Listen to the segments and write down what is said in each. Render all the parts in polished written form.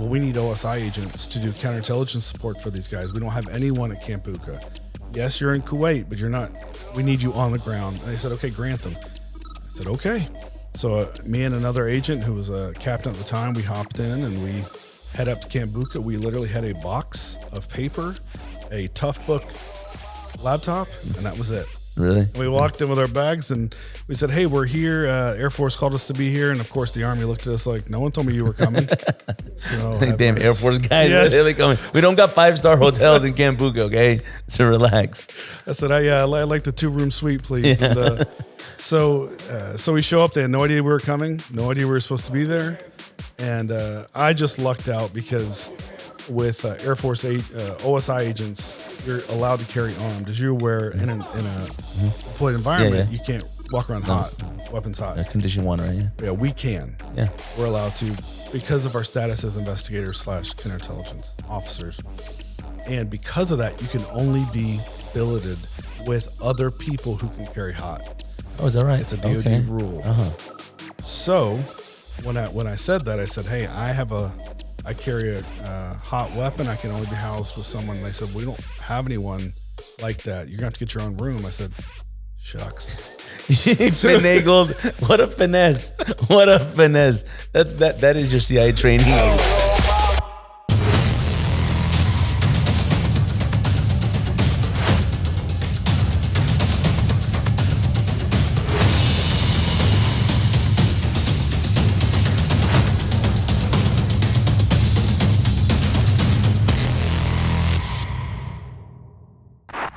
well, we need OSI agents to do counterintelligence support for these guys. We don't have anyone at Camp Bucca. Yes, you're in Kuwait, but you're not. We need you on the ground. And they said, okay, Grantham. I said, okay. So me and another agent who was a captain at the time, we hopped in and we head up to Camp Bucca. We literally had a box of paper, a tough book laptop, and that was it. Really? And we walked in with our bags and we said, hey, we're here. Air Force called us to be here. And of course, the Army looked at us like, no one told me you were coming. So, damn Air Force guys. Yes. Really coming. We don't got 5-star hotels in Camp Bucca, okay? So relax. I said, I like the 2-room suite, please. Yeah. And, so we show up. They had no idea we were coming, no idea we were supposed to be there. And I just lucked out because with Air Force OSI agents, you're allowed to carry armed. As you're aware, in a deployed environment, you can't walk around hot, weapons hot. Condition 1, right? Yeah. Yeah, we can. Yeah. We're allowed to because of our status as investigators / counterintelligence officers. And because of that, you can only be billeted with other people who can carry hot. Oh, is that right? It's a DOD rule. So when I said that, I said, hey, I carry a hot weapon. I can only be housed with someone. And they said, we don't have anyone like that. You're going to have to get your own room. I said, shucks. Finagled. What a finesse. What a finesse. That is your CIA training.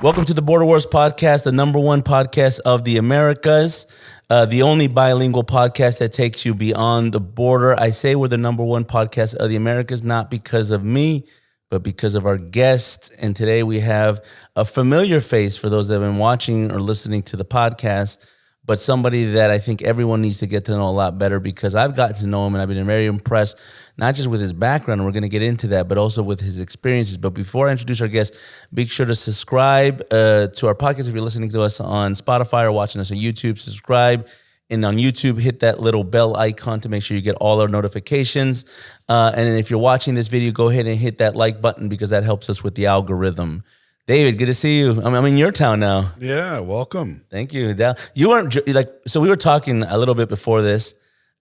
Welcome to the Border Wars podcast, the #1 podcast of the Americas, the only bilingual podcast that takes you beyond the border. I say we're the #1 podcast of the Americas, not because of me, but because of our guests. And today we have a familiar face for those that have been watching or listening to the podcast, but somebody that I think everyone needs to get to know a lot better because I've gotten to know him and I've been very impressed, not just with his background, and we're going to get into that, but also with his experiences. But before I introduce our guest, be sure to subscribe to our podcast. If you're listening to us on Spotify or watching us on YouTube, subscribe. And on YouTube, hit that little bell icon to make sure you get all our notifications. And then if you're watching this video, go ahead and hit that like button because that helps us with the algorithm. David, good to see you. I'm in your town now. Yeah, welcome. Thank you. You weren't so we were talking a little bit before this,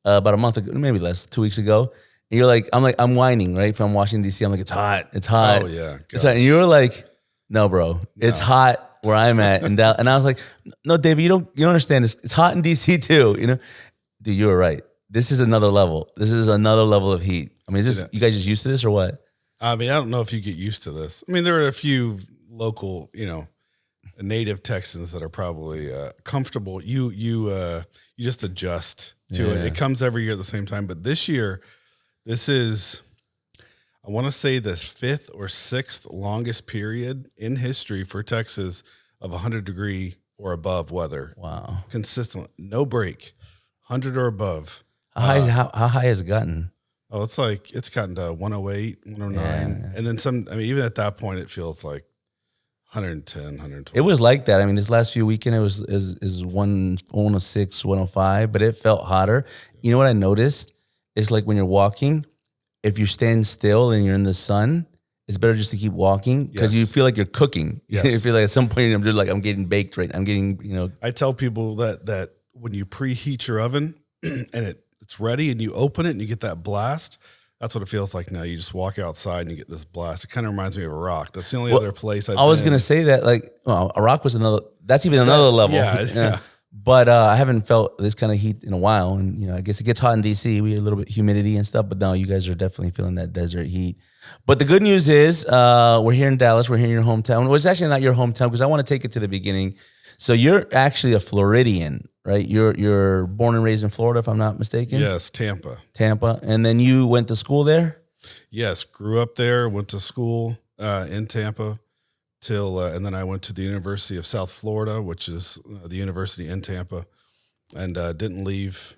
about a month ago, maybe less, 2 weeks ago. And you're like, I'm whining, right? From Washington, D.C. I'm like, it's hot. Oh, yeah. It's hot. And you were like, no, bro, it's hot where I'm at. And I was like, no, David, you don't understand. It's hot in D.C. too. You know, dude, you were right. This is another level. This is another level of heat. I mean, is this, you guys just used to this or what? I mean, I don't know if you get used to this. I mean, there are a few local, native Texans that are probably comfortable. You just adjust to it. It comes every year at the same time. But this year, this is, I want to say, the 5th or 6th longest period in history for Texas of 100-degree or above weather. Wow. Consistent, no break, 100 or above. How high has it gotten? Oh, it's gotten to 108, 109. And then even at that point, it feels like 110, 120. It was like that. I mean, this last few weekend, it was 106, 105, but it felt hotter. You know what I noticed? It's like when you're walking, if you stand still and you're in the sun, it's better just to keep walking because you feel like you're cooking. Yes. You feel like at some point I'm just like, I'm getting baked right. I'm getting, I tell people that when you preheat your oven and it's ready and you open it and you get that blast, that's what it feels like now. You just walk outside and you get this blast. It kind of reminds me of Iraq. That's the only other place I was going to say that, Iraq was that's even another level. Yeah. But I haven't felt this kind of heat in a while. And, I guess it gets hot in D.C. We have a little bit of humidity and stuff. But now you guys are definitely feeling that desert heat. But the good news is we're here in Dallas. We're here in your hometown. Well, it's actually not your hometown because I want to take it to the beginning. So you're actually a Floridian, right? You're born and raised in Florida, if I'm not mistaken? Yes, Tampa. And then you went to school there? Yes, grew up there, went to school in Tampa and then I went to the University of South Florida, which is the university in Tampa, and didn't leave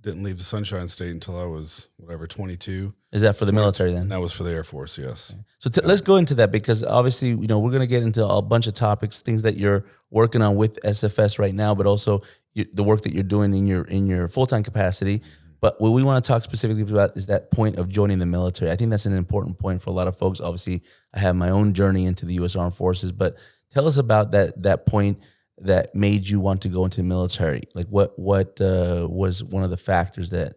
the Sunshine State until I was 22. Is that for the military then? That was for the Air Force, yes. So let's go into that because obviously, we're going to get into a bunch of topics, things that you're working on with SFS right now, but also the work that you're doing in your full-time capacity. But what we want to talk specifically about is that point of joining the military. I think that's an important point for a lot of folks. Obviously, I have my own journey into the U.S. Armed Forces, but tell us about that point that made you want to go into the military. Like what was one of the factors that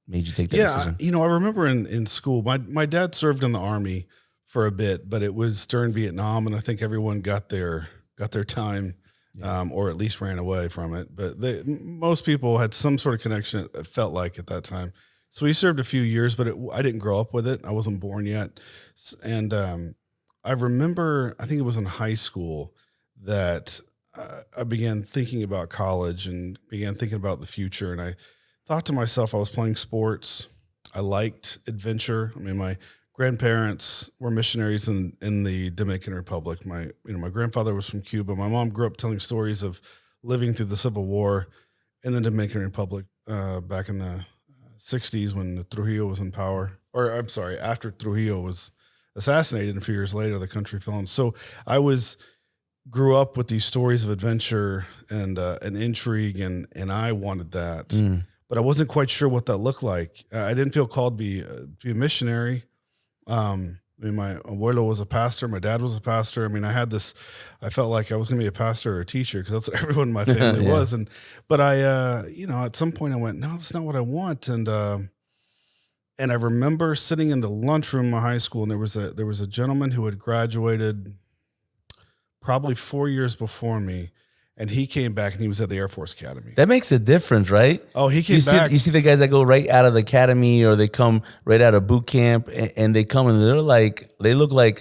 made you take that decision? I remember in school, my dad served in the Army for a bit, but it was during Vietnam, and I think everyone got their time, or at least ran away from it. But most people had some sort of connection, it felt like, at that time. So he served a few years, but I didn't grow up with it. I wasn't born yet. And I remember, I think it was in high school that I began thinking about college and began thinking about the future. And I thought to myself, I was playing sports. I liked adventure. I mean, my grandparents were missionaries in the Dominican Republic. My grandfather was from Cuba. My mom grew up telling stories of living through the Civil War in the Dominican Republic back in the 60s when Trujillo was in power. Or I'm sorry, after Trujillo was assassinated, and a few years later the country fell in. So I grew up with these stories of adventure and intrigue, and I wanted that. But I wasn't quite sure what that looked like. I didn't feel called to be a missionary. My abuelo was a pastor. My dad was a pastor. I mean, I felt like I was going to be a pastor or a teacher because that's what everyone in my family was. But I, at some point I went, no, that's not what I want. And I remember sitting in the lunchroom in my high school, and there was a gentleman who had graduated probably 4 years before me. And he came back, and he was at the Air Force Academy. That makes a difference, right? Oh, he came back. You see the guys that go right out of the academy, or they come right out of boot camp, and they come and they look like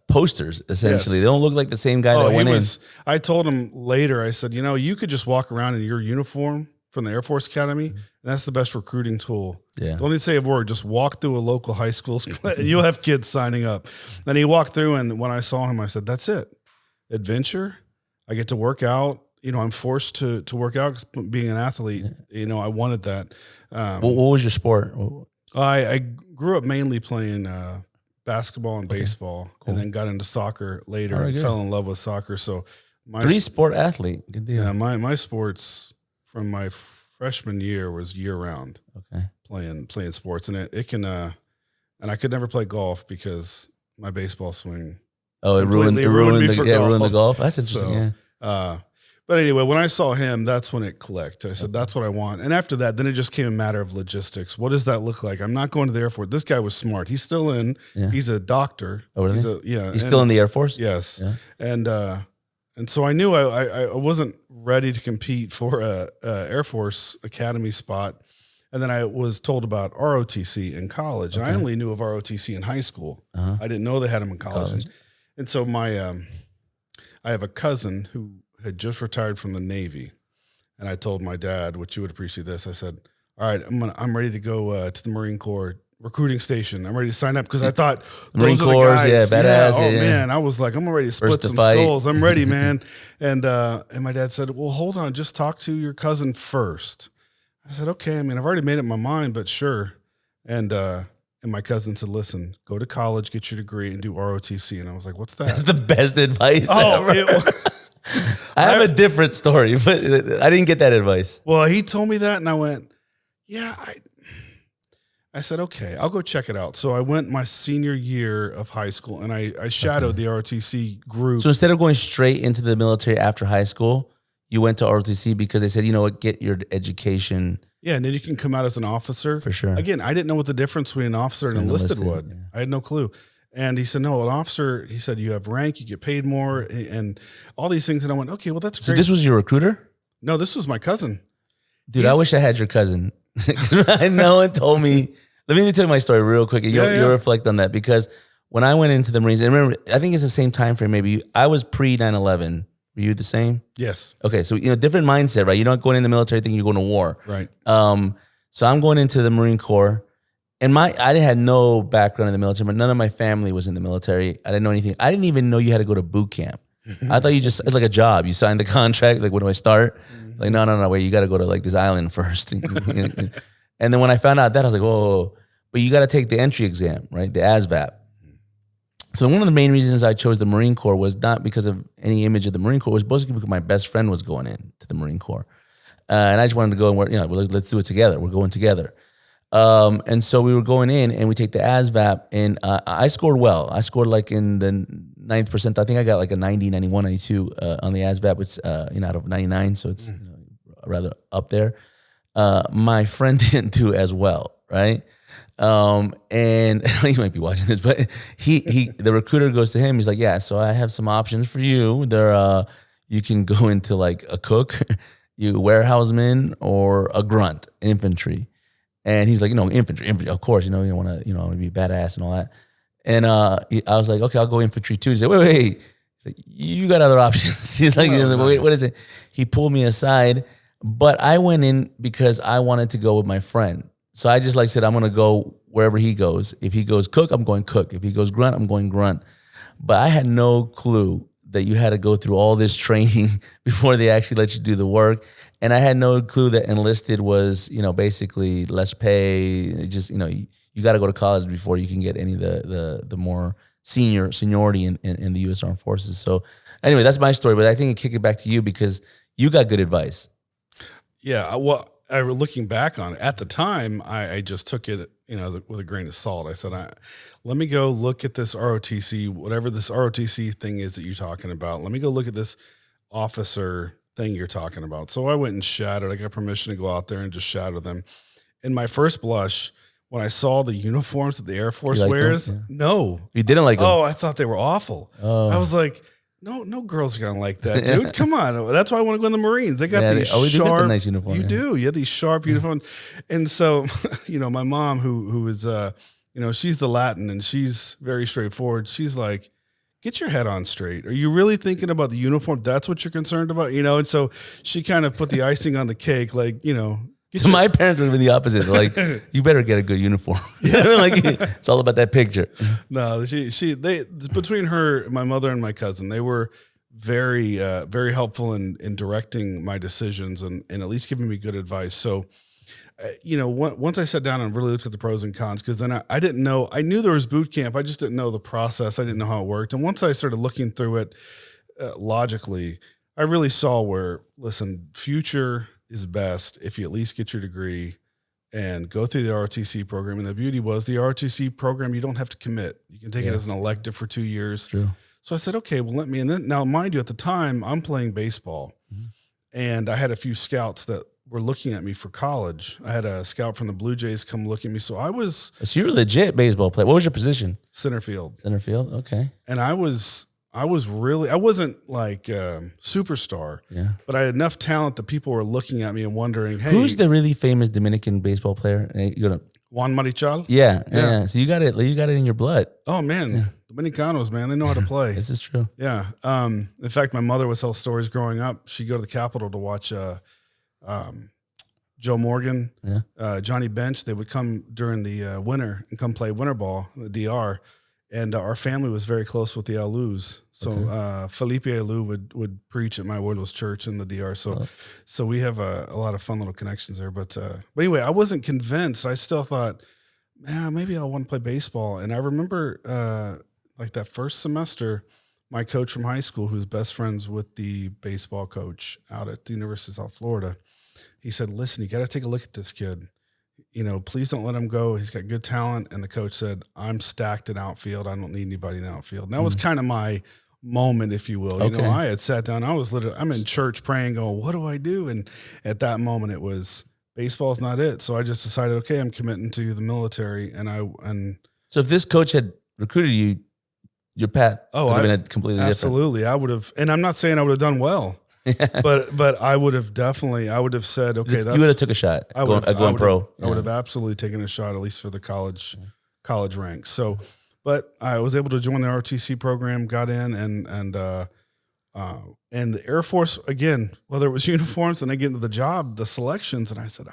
posters, essentially. Yes. They don't look like the same guy that went in. I told him later, I said, you could just walk around in your uniform from the Air Force Academy, and that's the best recruiting tool. Yeah. Don't even say a word. Just walk through a local high school, and you'll have kids signing up. And he walked through, and when I saw him, I said, that's it. Adventure. I get to work out. I'm forced to work out because being an athlete, I wanted that. What was your sport? I grew up mainly playing basketball and baseball, and then got into soccer later and fell in love with soccer. So three-sport athlete. Good deal. Yeah, my sports from my freshman year was year round. Okay, playing sports, and it can and I could never play golf because my baseball swing. Oh, it ruined the golf. That's interesting. But anyway, when I saw him, that's when it clicked. I said, that's what I want. And after that, then it just came a matter of logistics. What does that look like? I'm not going to the Air Force. This guy was smart. He's still in. Yeah. He's a doctor. Oh, really? He's still in the Air Force? Yes. Yeah. And so I knew I wasn't ready to compete for a Air Force Academy spot. And then I was told about ROTC in college. Okay. And I only knew of ROTC in high school. Uh-huh. I didn't know they had them in college. And so I have a cousin who had just retired from the Navy, and I told my dad, which you would appreciate this. I said, "All right, I'm ready to go to the Marine Corps recruiting station. I'm ready to sign up because I thought Marine Corps, badass. Man, I was like, I'm ready to split some skulls. I'm ready, man." And my dad said, "Well, hold on, just talk to your cousin first." I said, "Okay. I mean, I've already made up my mind, but sure." And my cousin said, "Listen, go to college, get your degree, and do ROTC." And I was like, "What's that?" That's the best advice ever. I have a different story, but I didn't get that advice. Well, he told me that, and I went, "Yeah." I said, "Okay, I'll go check it out." So I went my senior year of high school, and I shadowed the ROTC group. So instead of going straight into the military after high school, you went to ROTC because they said, get your education. Yeah, and then you can come out as an officer. For sure. Again, I didn't know what the difference between an officer and enlisted was. Yeah. I had no clue. And he said, no, an officer, he said, you have rank, you get paid more, and all these things. And I went, okay, well, that's great. So this was your recruiter? No, this was my cousin. Dude, I wish I had your cousin. No one told me. Let me tell you my story real quick. You'll reflect on that. Because when I went into the Marines, and remember, I think it's the same time frame maybe. I was pre 9/11. Were you the same? Yes. Okay, so different mindset, right? You're not going in the military thinking you're going to war. Right. So I'm going into the Marine Corps, and I had no background in the military, but none of my family was in the military. I didn't know anything. I didn't even know you had to go to boot camp. I thought it's like a job. You signed the contract, like, when do I start? Like, no, wait, you got to go to like this island first. And then when I found out that, I was like, whoa. But you got to take the entry exam, right? The ASVAB. So one of the main reasons I chose the Marine Corps was not because of any image of the Marine Corps. It was basically because my best friend was going in to the Marine Corps. And I just wanted to go and work, let's do it together. We're going together. And so we were going in and we take the ASVAB and I scored well. I scored like in the 9th percentile. I think I got like a 90, 91, 92 on the ASVAB, which, out of 99. So it's rather up there. My friend didn't do as well, right? And he might be watching this, but the recruiter goes to him. He's like, yeah, so I have some options for you. You can go into like a cook, you warehouseman, or a grunt, infantry. And he's like, infantry, of course, you want to be badass and all that. And I was like, okay, I'll go infantry too. He said, wait. He's like, you got other options. He's like, wait, what is it? He pulled me aside, but I went in because I wanted to go with my friend. So I just said, I'm going to go wherever he goes. If he goes cook, I'm going cook. If he goes grunt, I'm going grunt. But I had no clue that you had to go through all this training before they actually let you do the work. And I had no clue that enlisted was, basically less pay. Just, you got to go to college before you can get any of the more seniority in the U.S. Armed Forces. So anyway, that's my story. But I think I kick it back to you because you got good advice. Yeah. Well, looking back on it, at the time, I just took it, with a grain of salt. I said, let me go look at this ROTC, whatever this ROTC thing is that you're talking about. Let me go look at this officer thing you're talking about. So I went and shadowed. I got permission to go out there and just shadow them. In my first blush, when I saw the uniforms that the Air Force wears, no. You didn't like them? Oh, I thought they were awful. Oh. I was like, no girls are going to like that, dude. Come on. That's why I want to go in the Marines. They got these sharp, nice uniform. You do. You have these sharp uniforms. And so, my mom who is, she's the Latin and she's very straightforward. She's like, get your head on straight. Are you really thinking about the uniform? That's what you're concerned about, And so she kind of put the icing on the cake, So my parents would have been the opposite. They're like, you better get a good uniform. It's all about that picture. No, they between her, my mother, and my cousin, they were very, very helpful in directing my decisions and at least giving me good advice. So, once I sat down and really looked at the pros and cons, because then I didn't know, I knew there was boot camp. I just didn't know the process. I didn't know how it worked. And once I started looking through it logically, I really saw where, listen, future is best if you at least get your degree and go through the ROTC program. And the beauty was the ROTC program, you don't have to commit. You can take it as an elective for 2 years. True. So I said, okay, well, and then now mind you, at the time I'm playing baseball and I had a few scouts that were looking at me for college. I had a scout from the Blue Jays come look at me. So you're a legit baseball player. What was your position? Center field. Center field. Okay. And I wasn't like superstar, but I had enough talent that people were looking at me and wondering, hey, who's the really famous Dominican baseball player? Juan Marichal? Yeah. So you got it in your blood. Oh man, Dominicanos, man, they know how to play. This is true. Yeah. In fact, my mother would tell stories growing up. She'd go to the Capitol to watch Joe Morgan, Johnny Bench. They would come during the winter and come play winter ball in the DR. And our family was very close with the Alus. So Felipe Alu would preach at my abuelo's church in the DR. So we have a lot of fun little connections there. But anyway, I wasn't convinced. I still thought, maybe I'll want to play baseball. And I remember like that first semester, my coach from high school, who's best friends with the baseball coach out at the University of South Florida, he said, listen, you got to take a look at this kid. Please don't let him go. He's got good talent. And the coach said, I'm stacked in outfield. I don't need anybody in the outfield. And that was kind of my moment, if you will. I had sat down. I'm in church praying, going, what do I do? And at that moment, it was baseball's not it. So I just decided, okay, I'm committing to the military. So if this coach had recruited you, your path would have been completely absolutely. different. I would have, and I'm not saying I would have done well. but I would have said, okay, you would have took a shot going pro. I would have absolutely taken a shot, at least for the college ranks. So, but I was able to join the ROTC program, got in and the Air Force, again, whether it was uniforms and I get into the job, the selections. And I said,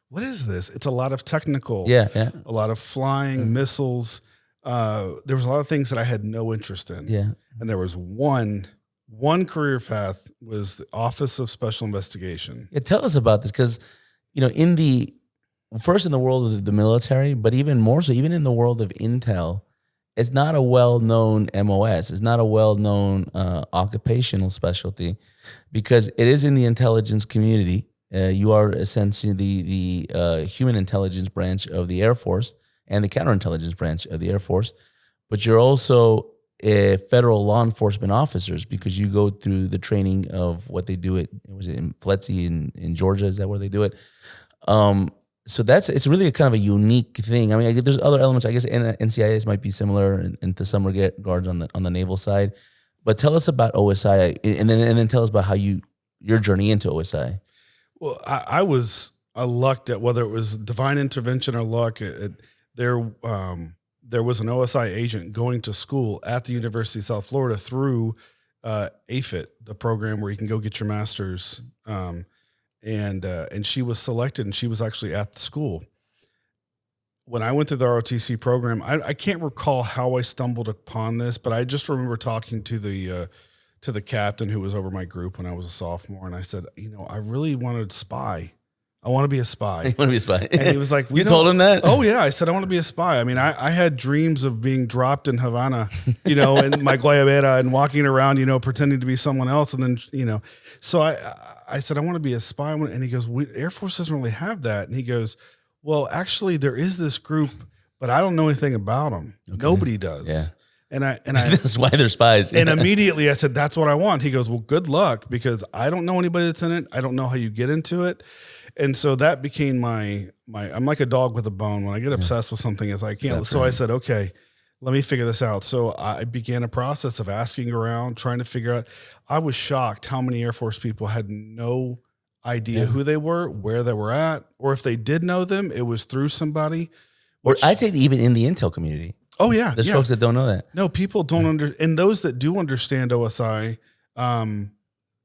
what is this? It's a lot of technical, a lot of flying missiles. There was a lot of things that I had no interest in. Yeah. And there was one career path was the Office of Special Investigation. Yeah, tell us about this because, in the world of the military, but even more so, even in the world of intel, it's not a well-known MOS. It's not a well-known occupational specialty because it is in the intelligence community. You are essentially the human intelligence branch of the Air Force and the counterintelligence branch of the Air Force, but you're also federal law enforcement officers because you go through the training of what they do was it in FLETC in Georgia? Is that where they do it? So it's really a kind of a unique thing. I mean, there's other elements. I guess NCIS might be similar and to some regards on the naval side. But tell us about OSI, and then tell us about how your journey into OSI. Well, I lucked at whether it was divine intervention or luck. There was an OSI agent going to school at the University of South Florida through AFIT, the program where you can go get your master's. And she was selected, and she was actually at the school. When I went through the ROTC program, I can't recall how I stumbled upon this, but I just remember talking to the captain who was over my group when I was a sophomore, and I said, I really wanted to spy. I want to be a spy. You want to be a spy? And he was like, you told him that? Oh yeah. I said, I want to be a spy. I mean, I had dreams of being dropped in Havana, in my guayabera and walking around, pretending to be someone else. And then, so I said, I want to be a spy. And he goes, Air Force doesn't really have that. And he goes, well, actually there is this group, but I don't know anything about them. Okay. Nobody does. Yeah. And I that's why they're spies. And immediately I said, that's what I want. He goes, well, good luck, because I don't know anybody that's in it. I don't know how you get into it. And so that became my I'm like a dog with a bone. When I get obsessed with something, it's like, I can't. So I said, okay, let me figure this out. So I began a process of asking around, trying to figure out. I was shocked how many Air Force people had no idea who they were, where they were at, or if they did know them, it was through somebody. Or I'd say even in the intel community. Oh yeah. There's folks that don't know that. No, people don't understand. And those that do understand OSI,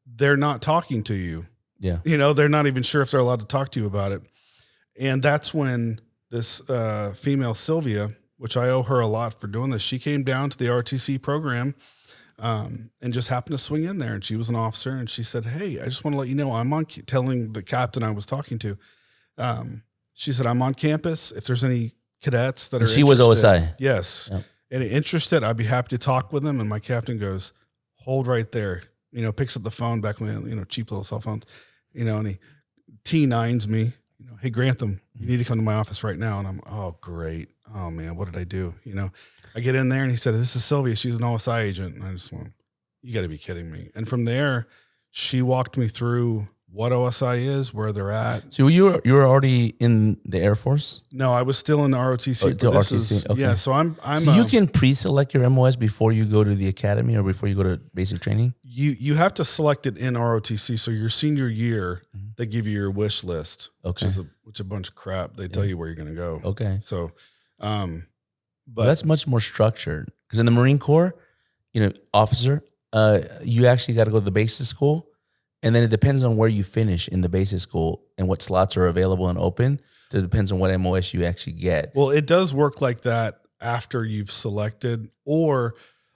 they're not talking to you. Yeah. They're not even sure if they're allowed to talk to you about it. And that's when this female, Sylvia, which I owe her a lot for doing this, she came down to the RTC program and just happened to swing in there. And she was an officer. And she said, hey, I just want to let you know, I'm on, telling the captain I was talking to. She said, I'm on campus. If there's any cadets that are She was OSI. Yes. Yep. And interested, I'd be happy to talk with them. And my captain goes, hold right there. Picks up the phone back when, cheap little cell phones, and he T9s me, hey, Grantham, you need to come to my office right now. And I'm, oh, great. Oh man, what did I do? I get in there and he said, this is Sylvia. She's an OSI agent. And I just went, you gotta be kidding me. And from there, she walked me through what OSI is, where they're at. So you were already in the Air Force? No, I was still in the ROTC. The ROTC. Okay. Yeah, so I'm. So you can pre-select your MOS before you go to the academy or before you go to basic training. You have to select it in ROTC. So your senior year, they give you your wish list, which is a bunch of crap. They tell you where you're going to go. Okay. So, but that's much more structured because in the Marine Corps, officer, you actually got to go to the basic school. And then it depends on where you finish in the basic school and what slots are available and open. So it depends on what MOS you actually get. Well, it does work like that after you've selected, or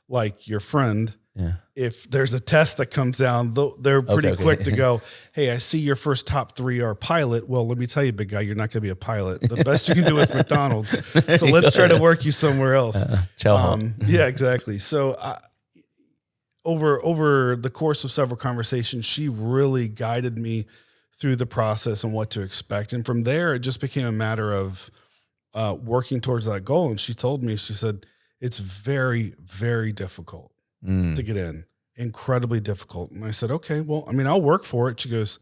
like your friend. Yeah. If there's a test that comes down, they're pretty quick to go, hey, I see your first top 3 are pilot. Well, let me tell you, big guy, you're not going to be a pilot. The best you can do is McDonald's. So let's try to work you somewhere else. Yeah, exactly. So over the course of several conversations, she really guided me through the process and what to expect. And from there, it just became a matter of working towards that goal. And she told me, she said, it's very, very difficult to get in, incredibly difficult. And I said, okay, well, I mean, I'll work for it. She goes,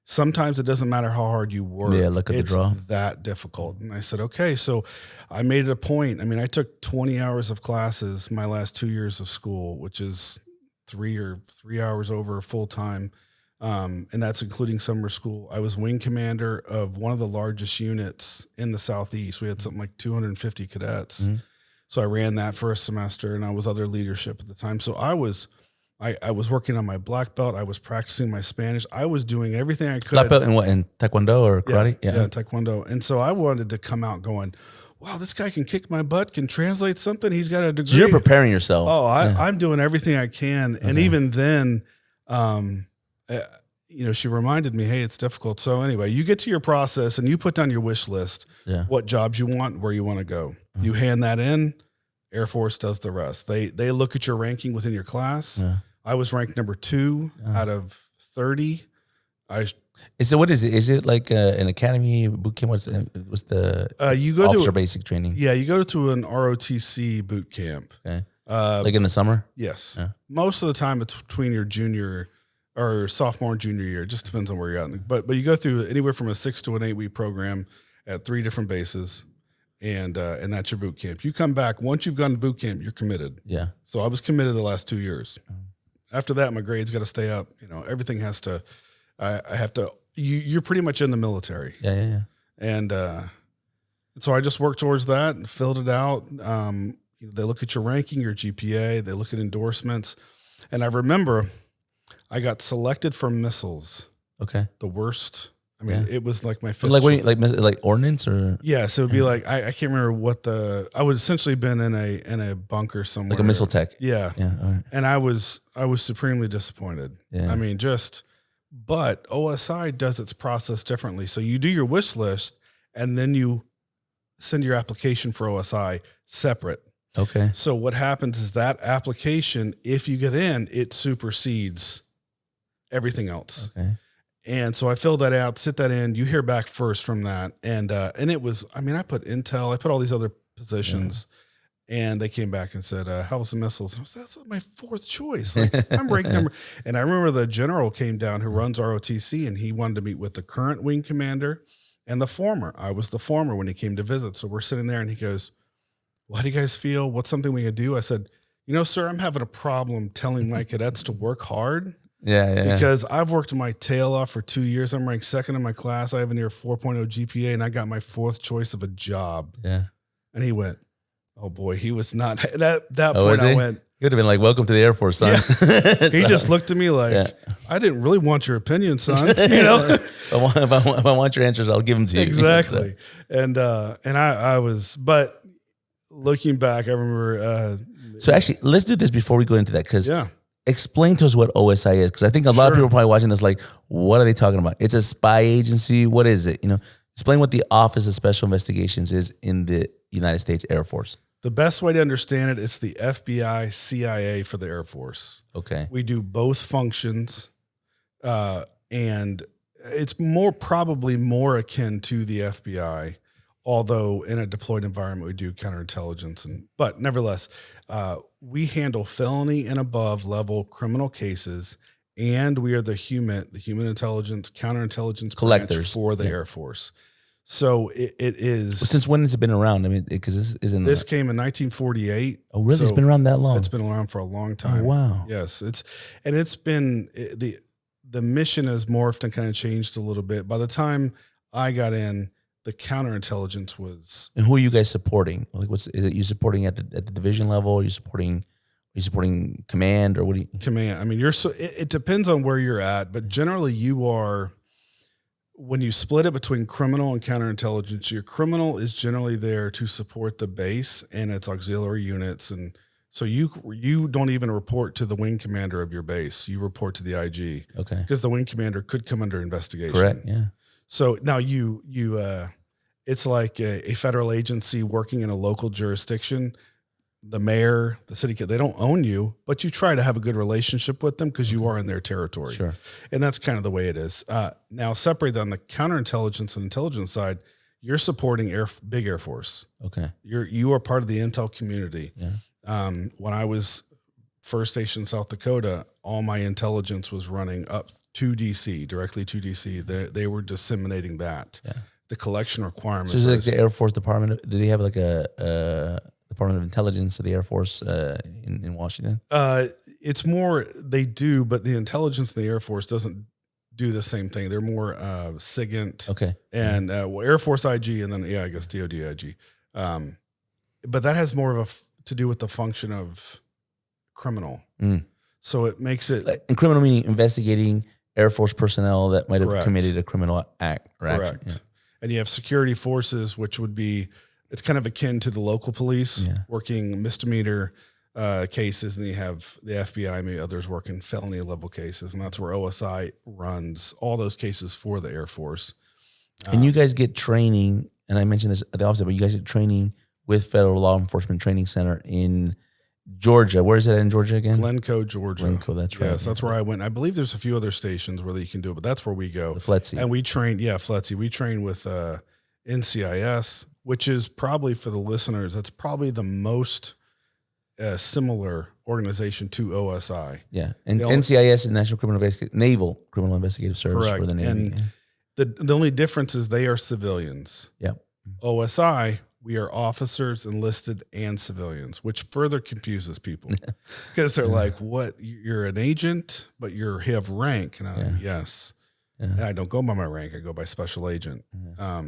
sometimes it doesn't matter how hard you work. Yeah, look at the draw. It's that difficult. And I said, okay. So I made it a point. I mean, I took 20 hours of classes my last 2 years of school, which is 3 hours over full time. And that's including summer school. I was wing commander of one of the largest units in the Southeast. We had something like 250 cadets. Mm-hmm. So I ran that for a semester, and I was other leadership at the time. So I was working on my black belt. I was practicing my Spanish. I was doing everything I could. Black belt in what? In Taekwondo or karate? Yeah, Taekwondo. And so I wanted to come out going, wow, this guy can kick my butt, can translate something. He's got a degree. So you're preparing yourself. Oh, I'm doing everything I can. Okay. And even then, she reminded me, hey, it's difficult. So anyway, you get to your process and you put down your wish list, what jobs you want, where you want to go. Mm-hmm. You hand that in, Air Force does the rest. They look at your ranking within your class. Yeah. I was ranked number 2 out of 30. I So what is it? Is it like an academy boot camp? What's the you go officer to basic training? Yeah, you go to an ROTC boot camp. Okay. Like in the summer? Yes. Yeah. Most of the time it's between your junior or sophomore and junior year. It just depends on where you're at. But you go through anywhere from a 6 to an 8 week program at 3 different bases, and that's your boot camp. You come back once you've gone to boot camp, you're committed. Yeah. So I was committed the last 2 years. After that, my grades got to stay up. Everything has to. I have to. You're pretty much in the military. Yeah. And so I just worked towards that and filled it out. They look at your ranking, your GPA. They look at endorsements. And I remember I got selected for missiles. Okay. The worst. I mean, It was like my fifth. Like ordnance or? Yeah. So it'd be like, I can't remember what I would essentially been in a bunker somewhere. Like a missile tech. Yeah. Yeah. All right. And I was supremely disappointed. Yeah. I mean, but OSI does its process differently. So you do your wish list and then you send your application for OSI separate. Okay. So what happens is that application, if you get in, it supersedes everything else. Okay. And so I filled that out, sit that in. You hear back first from that, and it was. I mean, I put Intel, I put all these other positions, and they came back and said, "How was the missiles?" And I was, "That's my fourth choice. Like, I'm ranked number." And I remember the general came down who runs ROTC, and he wanted to meet with the current wing commander and the former. I was the former when he came to visit. So we're sitting there, and he goes, "Why do you guys feel? What's something we could do?" I said, "Sir, I'm having a problem telling my cadets to work hard." Yeah. Because I've worked my tail off for 2 years. I'm ranked second in my class. I have a near 4.0 GPA, and I got my fourth choice of a job. Yeah. And he went, "Oh boy," he was not at that point. I went, he would have been like, "Welcome to the Air Force, son." Yeah. He just looked at me like, "I didn't really want your opinion, son." If I want your answers, I'll give them to you. Exactly. And I was, but looking back, I remember. So actually, let's do this before we go into that, because explain to us what OSI is, because I think a lot of people are probably watching this like, what are they talking about? It's a spy agency. What is it? Explain what the Office of Special Investigations is in the United States Air Force. The best way to understand it, it's the FBI, CIA for the Air Force. Okay. We do both functions, and it's probably more akin to the FBI, although in a deployed environment we do counterintelligence. But nevertheless, we handle felony and above level criminal cases, and we are the human intelligence, counterintelligence collectors for the Air Force. So it is. Since when has it been around? I mean, because this came in 1948. Oh, really? So it's been around that long? It's been around for a long time. Oh, wow. Yes, it's been the mission has morphed and kind of changed a little bit. By the time I got in, the counterintelligence was. And who are you guys supporting? Like, is it you supporting at the division level? Are you supporting command, or what do you? Command. I mean, it depends on where you're at, but generally you are. When you split it between criminal and counterintelligence, your criminal is generally there to support the base and its auxiliary units, and so you don't even report to the wing commander of your base. You report to the IG. Okay. Because the wing commander could come under investigation. Correct. Yeah. So now it's like a federal agency working in a local jurisdiction. The mayor, the city, they don't own you, but you try to have a good relationship with them because you are in their territory. Sure. And that's kind of the way it is. Now, separate on the counterintelligence and intelligence side, you're supporting big Air Force. Okay. You are part of the intel community. Yeah. When I was first stationed in South Dakota, all my intelligence was running up to DC, directly to DC. They were disseminating that. Yeah. The collection requirements. So is it like the Air Force Department? Do they have like a Department of Intelligence of the Air Force in Washington? It's more, they do, but the intelligence of the Air Force doesn't do the same thing. They're more SIGINT. Okay. And Air Force IG, and then, I guess DOD IG. But that has more of to do with the function of criminal. Mm. So it makes it. And criminal meaning investigating Air Force personnel that might have committed a criminal act. Correct. Yeah. And you have security forces, which would be, it's kind of akin to the local police working misdemeanor cases. And then you have the FBI, maybe others working felony level cases. And that's where OSI runs all those cases for the Air Force. And you guys get training, and I mentioned this at the office, but you guys get training with Federal Law Enforcement Training Center in Georgia. Where is it in Georgia again? Glencoe, Georgia. Glencoe, that's right. Yes, that's where I went. I believe there's a few other stations where you can do it, but that's where we go. The FLETC. And we train, FLETC. We train with NCIS, which is probably, for the listeners, that's probably the most similar organization to OSI. Yeah, and NCIS is Naval Criminal Investigative Service correct. for the Navy. And the only difference is they are civilians. Yeah. OSI, we are officers, enlisted, and civilians, which further confuses people because they're like, "What? You're an agent, but you have rank?" And I'm like, yes. Yeah. And I don't go by my rank; I go by special agent. Yeah.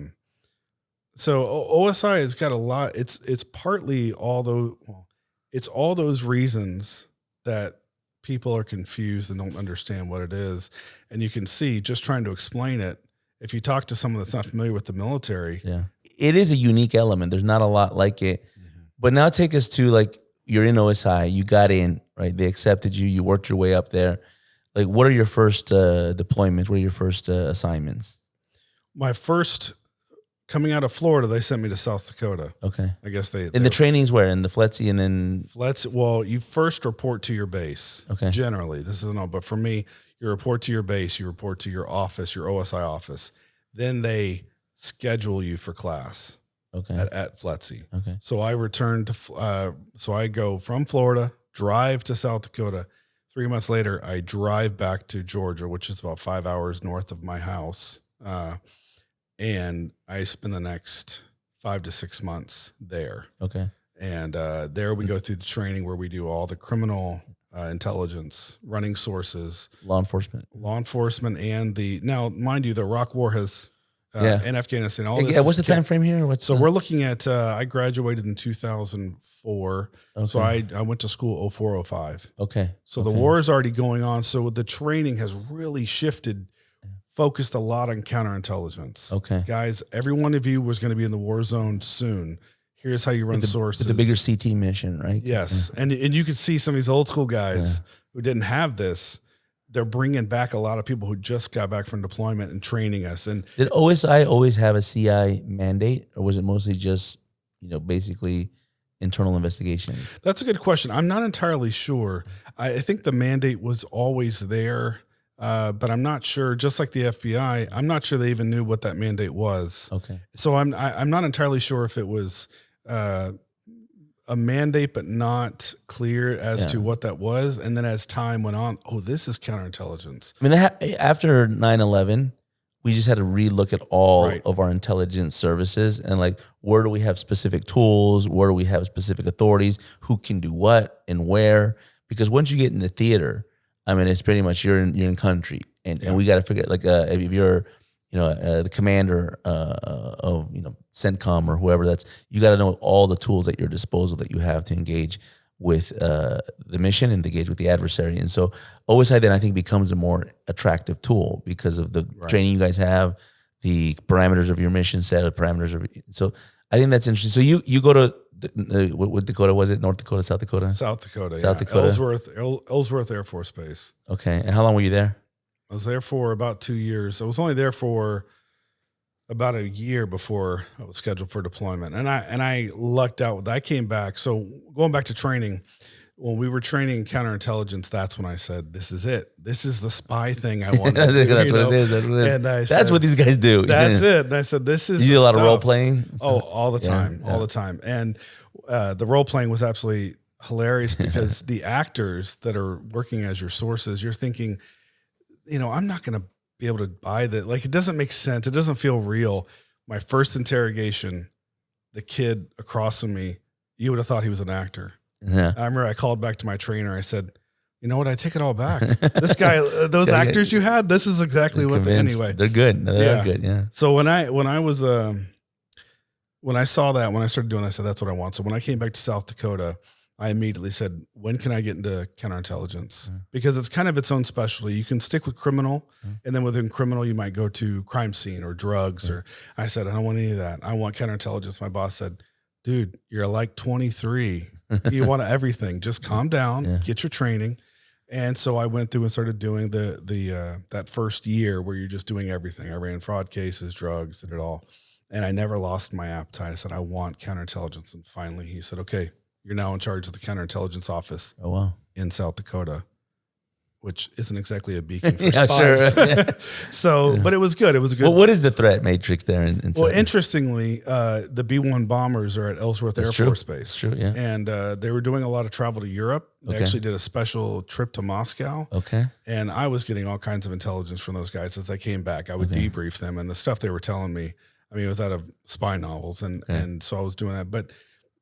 So OSI has got a lot. It's partly all those reasons that people are confused and don't understand what it is, and you can see just trying to explain it. If you talk to someone that's not familiar with the military, it is a unique element. There's not a lot like it. Mm-hmm. But now take us to, like, you're in OSI, you got in, right? They accepted you, you worked your way up there. Like, what are your first deployments? What are your first assignments? My first, coming out of Florida, they sent me to South Dakota. Okay. I guess they... And the training's where? In the FLETC and then... FLETC, well, you first report to your base. Okay. Generally, this isn't all, but for me, you report to your base, you report to your office, your OSI office. Then they schedule you for class. Okay. At FLETC. Okay. So I returned to, so I go from Florida, drive to South Dakota. 3 months later, I drive back to Georgia, which is about 5 hours north of my house. And I spend the next 5 to 6 months there. Okay. And there we go through the training where we do all the criminal intelligence, running sources, law enforcement, and now, mind you, the Iraq War has in Afghanistan. All this. Yeah. What's the time frame here? We're looking at. I graduated in 2004, so I went to school 04, 05. Okay. So the war is already going on. So the training has really shifted, focused a lot on counterintelligence. Okay, guys, every one of you was going to be in the war zone soon. Here's how you run sources. The bigger CT mission, right? Yes. And you could see some of these old school guys who didn't have this. They're bringing back a lot of people who just got back from deployment and training us. And did OSI always have a CI mandate, or was it mostly just, basically internal investigations? That's a good question. I'm not entirely sure. I think the mandate was always there, but I'm not sure. Just like the FBI, I'm not sure they even knew what that mandate was. Okay. So I'm not entirely sure if it was a mandate, but not clear as to what that was. And then as time went on, this is counterintelligence. I mean, after 9/11, we just had to relook at all of our intelligence services and, like, where do we have specific tools? Where do we have specific authorities? Who can do what and where? Because once you get in the theater, I mean, it's pretty much you're in country, and we got to figure, like, if you're the commander of CENTCOM or whoever, you got to know all the tools at your disposal that you have to engage with the mission and engage with the adversary. And so OSI then, I think, becomes a more attractive tool because of the training you guys have, the parameters of your mission set, the parameters of. So I think that's interesting. So you go to what Dakota was it? North Dakota, South Dakota? South Dakota. Ellsworth Air Force Base. Okay, and how long were you there? I was there for about 2 years. I was only there for about a year before I was scheduled for deployment. And I lucked out. I came back. So going back to training, when we were training counterintelligence, that's when I said, this is it. This is the spy thing I want to do. That's what it is. That's what it is. And that's what these guys do. That's it. And I said, this is You do a lot of role playing? All the time. All the time. And the role playing was absolutely hilarious because the actors that are working as your sources, you're thinking, I'm not going to be able to buy that. Like, it doesn't make sense. It doesn't feel real. My first interrogation, the kid across from me, you would have thought he was an actor. Yeah. I remember I called back to my trainer. I said, you know what? I take it all back. This guy, those actors you had, this is exactly what anyway. They're good. They're good. Yeah. So when I saw that, when I started doing that, I said, that's what I want. So when I came back to South Dakota, I immediately said, when can I get into counterintelligence? Because it's kind of its own specialty. You can stick with criminal, and then within criminal, you might go to crime scene or drugs. Or I said, I don't want any of that. I want counterintelligence. My boss said, dude, you're like 23. You want everything. Just calm down, get your training. And so I went through and started doing that first year where you're just doing everything. I ran fraud cases, drugs, did it all. And I never lost my appetite. I said, I want counterintelligence. And finally he said, okay, you're now in charge of the counterintelligence office Oh, wow. in South Dakota, which isn't exactly a beacon for Yeah, spies. sure. Yeah. So, but it was good. It was a good. Well, what is the threat matrix there? Well, interestingly, the B-1 bombers are at Ellsworth Air Force Base. That's true, yeah. And they were doing a lot of travel to Europe. They Okay. actually did a special trip to Moscow. Okay. And I was getting all kinds of intelligence from those guys as they came back. I would debrief them, and the stuff they were telling me, I mean, it was out of spy novels. And so I was doing that. But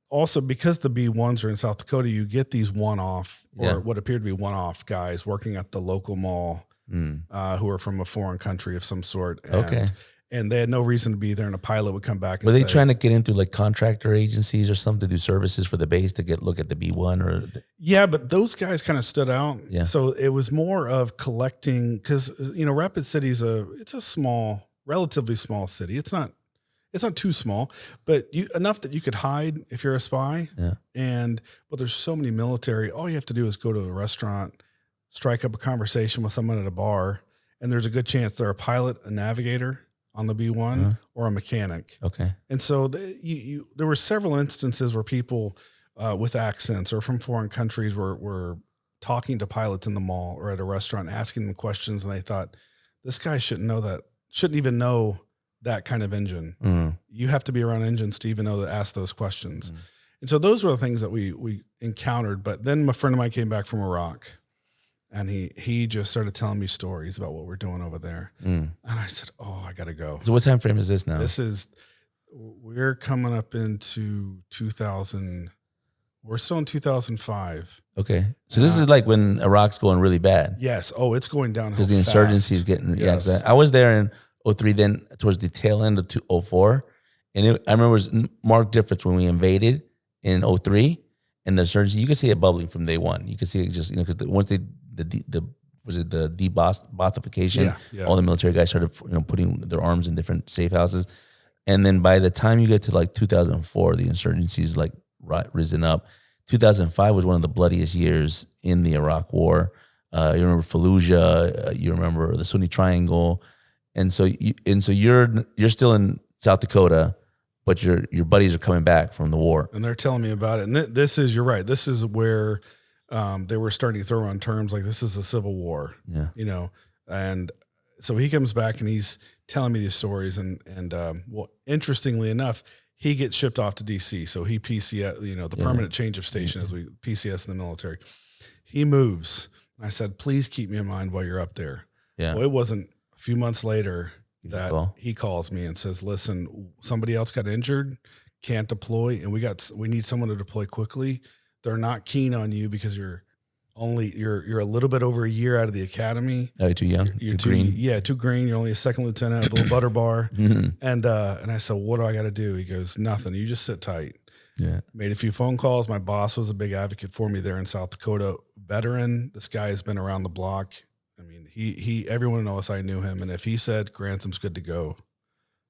also because the B-1s are in South Dakota, you get these one-off or what appeared to be one-off guys working at the local mall who are from a foreign country of some sort. And, and they had no reason to be there, and a pilot would come back and Were they say, trying to get in through like contractor agencies or something to do services for the base to look at the B-1 or? Yeah, but those guys kind of stood out. Yeah. So it was more of collecting because, you know, Rapid City it's a small, relatively small city. It's not too small, but enough that you could hide if you're a spy. Yeah. But there's so many military. All you have to do is go to a restaurant, strike up a conversation with someone at a bar, and there's a good chance they're a pilot, a navigator on the B-1 or a mechanic. Okay. And so there were several instances where people with accents or from foreign countries were talking to pilots in the mall or at a restaurant, asking them questions, and they thought, this guy shouldn't even know that kind of engine. You have to be around engines to even know to ask those questions. And so those were the things that we encountered. But then my friend of mine came back from Iraq, and he just started telling me stories about what we're doing over there. And I said, oh, I got to go. So what time frame is this now? We're coming up into 2000. We're still in 2005. Okay. So this is like when Iraq's going really bad. Yes. Oh, it's going downhill because the insurgency is getting, Yes. I was there in 2003, then towards the tail end of 2004. And I remember it was a marked difference when we invaded in 2003 and the insurgency. You could see it bubbling from day one. You could see it just, because once the de-Bothification, all the military guys started, putting their arms in different safe houses. And then by the time you get to like 2004, the insurgency is like risen up. 2005 was one of the bloodiest years in the Iraq War. You remember Fallujah, you remember the Sunni Triangle. And so you're still in South Dakota, but your buddies are coming back from the war. And they're telling me about it. And you're right. This is where they were starting to throw around terms like this is a civil war. Yeah. And so he comes back and he's telling me these stories. And well, interestingly enough, he gets shipped off to DC. So he PCS, the permanent change of station as we PCS in the military. He moves. I said, please keep me in mind while you're up there. Yeah. Well, it wasn't a few months later that he calls me and says, listen, somebody else got injured, can't deploy, and we need someone to deploy quickly. They're not keen on you because you're a little bit over a year out of the academy. Oh, you're too young. You're too green. Yeah, too green. You're only a second lieutenant, a little butter bar. And I said, what do I got to do? He goes, nothing. You just sit tight. Yeah. Made a few phone calls. My boss was a big advocate for me there in South Dakota. Veteran. This guy has been around the block. I mean, everyone knows I knew him. And if he said Grantham's good to go,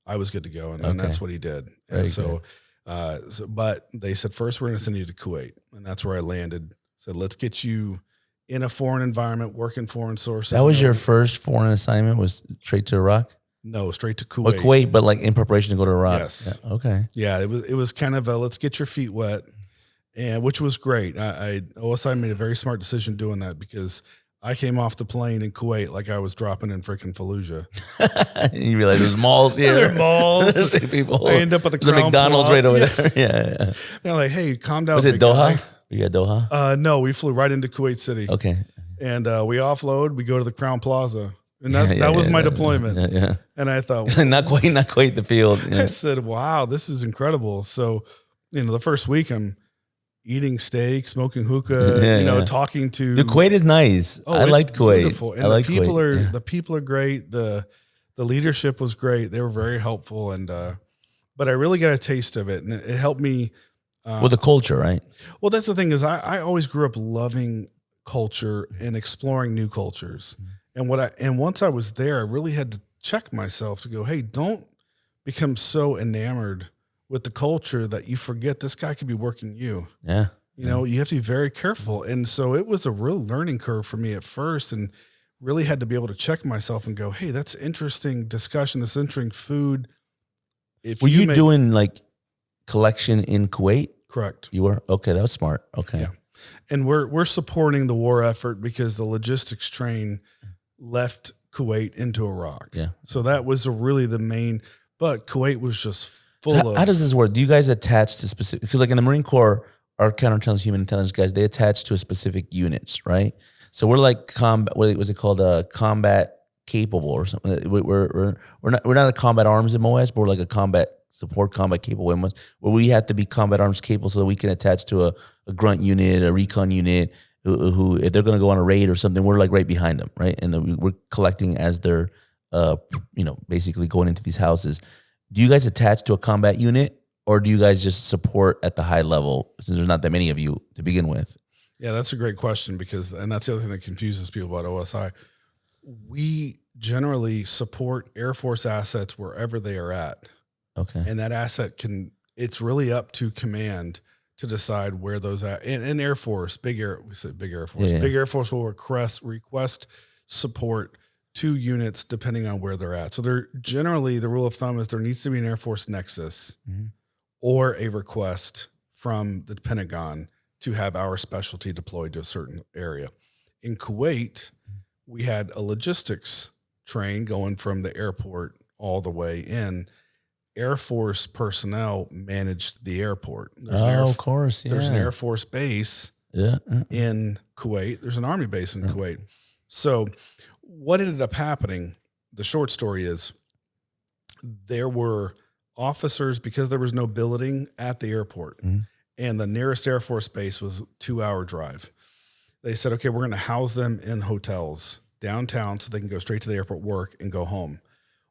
I was good to go. And that's what he did. And but they said, first, we're going to send you to Kuwait. And that's where I landed. Said, let's get you in a foreign environment, working foreign sources. That was your first foreign assignment, was straight to Iraq? No, straight to Kuwait. Oh, Kuwait, but like in preparation to go to Iraq. Yes. Yeah. Okay. Yeah, it was kind of let's get your feet wet, and which was great. OSI made a very smart decision doing that because I came off the plane in Kuwait like I was dropping in freaking Fallujah. You realize there's malls here. There are malls. People. I end up at the Crown McDonald's Plaza. right over there. Yeah. They're like, hey, calm down. Was it big Doha? guy. Were you at Doha? No, we flew right into Kuwait City. Okay. And we offload. We go to the Crown Plaza. And that was my deployment. Yeah. And I thought, not quite the field. Yeah. I said, wow, this is incredible. So, the first week I'm eating steak, smoking hookah, talking to. The Kuwait is nice. I liked Kuwait. Beautiful. And the people are great. The leadership was great. They were very helpful. And, but I really got a taste of it, and it helped me. Well, the culture, right? Well, that's the thing is I always grew up loving culture and exploring new cultures. And once I was there, I really had to check myself to go, hey, don't become so enamored with the culture that you forget this guy could be working you. Yeah. You have to be very careful. And so it was a real learning curve for me at first, and really had to be able to check myself and go, hey, that's interesting discussion. That's interesting food. Were you doing like collection in Kuwait, Correct. You were? Okay, that was smart. Okay. Yeah. And we're supporting the war effort because the logistics train left Kuwait into Iraq. Yeah. So that was really the main, but Kuwait was just full So of. how does this work? Do you guys attach to specific, because like in the Marine Corps, our counterintelligence, human intelligence guys, they attach to a specific units, right? So we're like combat, what was it called? Combat capable or something. We're not a combat arms MOS, but we're like a combat support, combat capable MOS, where we have to be combat arms capable so that we can attach to a grunt unit, a recon unit, who if they're going to go on a raid or something, we're like right behind them, right? And we're collecting as they're, basically going into these houses. Do you guys attach to a combat unit, or do you guys just support at the high level since there's not that many of you to begin with? Yeah, that's a great question and that's the other thing that confuses people about OSI. We generally support Air Force assets wherever they are at. Okay. And that asset it's really up to command to decide where those at. And Air Force, Big Air Force. Yeah. Big Air Force will request support to units depending on where they're at. So they're generally, the rule of thumb is there needs to be an Air Force nexus or a request from the Pentagon to have our specialty deployed to a certain area. In Kuwait, we had a logistics train going from the airport all the way in. Air Force personnel managed the airport. Of course. Yeah. There's an Air Force base in Kuwait. There's an Army base in Kuwait. So what ended up happening, the short story is there were officers, because there was no billeting at the airport, and the nearest Air Force base was a 2-hour drive. They said, okay, we're going to house them in hotels downtown so they can go straight to the airport, work, and go home.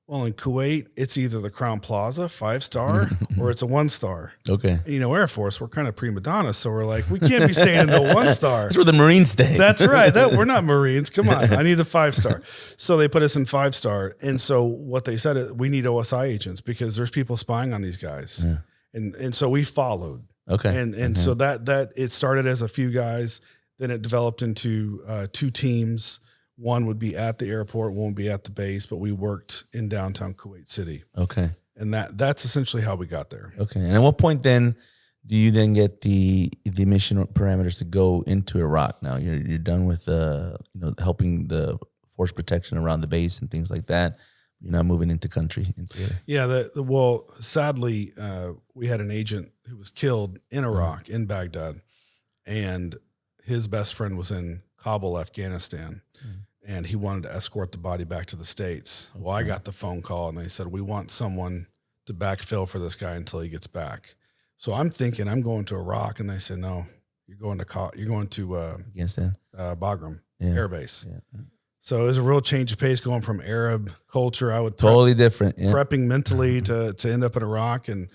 Well, in Kuwait, it's either the Crown Plaza, 5-star, or it's a 1-star. Okay. Air Force, we're kind of prima donnas, so we're like, we can't be staying in a 1-star. That's where the Marines stay. That's right. We're not Marines. Come on. I need the 5-star. So they put us in 5-star. And so what they said is we need OSI agents because there's people spying on these guys. Yeah. And so we followed. Okay. And so that it started as a few guys, then it developed into 2 teams. One would be at the airport, one would be at the base, but we worked in downtown Kuwait City. Okay. And that's essentially how we got there. Okay. And at what point then do you then get the mission parameters to go into Iraq? Now you're done with helping the force protection around the base and things like that. You're not moving into country. Yeah. Well, sadly, we had an agent who was killed in Iraq, in Baghdad, and his best friend was in Kabul, Afghanistan. And he wanted to escort the body back to the States. Okay. Well, I got the phone call and they said, we want someone to backfill for this guy until he gets back. So I'm thinking I'm going to Iraq. And they said, no, you're going to Afghanistan, Bagram Air Base. Yeah. So it was a real change of pace going from Arab culture. I would totally different. Yeah. Prepping mentally to end up in Iraq. And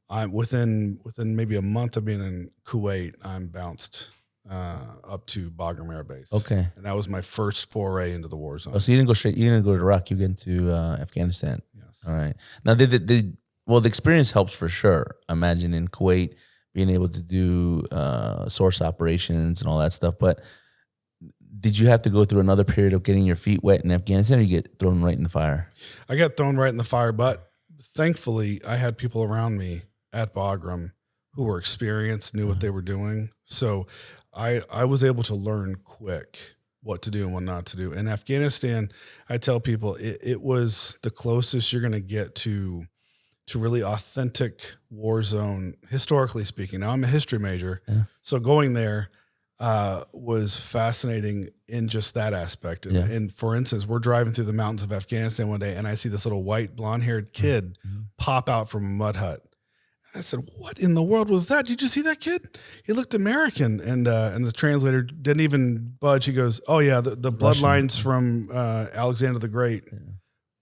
I'm within maybe a month of being in Kuwait, I'm bounced up to Bagram Air Base. Okay. And that was my first foray into the war zone. Oh, so you didn't go to Iraq, you get into Afghanistan. Yes. All right. Now, the experience helps for sure. I imagine in Kuwait, being able to do source operations and all that stuff. But did you have to go through another period of getting your feet wet in Afghanistan, or you get thrown right in the fire? I got thrown right in the fire, but thankfully I had people around me at Bagram who were experienced, knew what they were doing. So I was able to learn quick what to do and what not to do. In Afghanistan, I tell people it was the closest you're going to get to really authentic war zone, historically speaking. Now, I'm a history major, so going there was fascinating in just that aspect. And for instance, we're driving through the mountains of Afghanistan one day, and I see this little white, blonde-haired kid pop out from a mud hut. I said, what in the world was that? Did you see that kid? He looked American. And the translator didn't even budge. He goes, oh, yeah, the bloodlines from Alexander the Great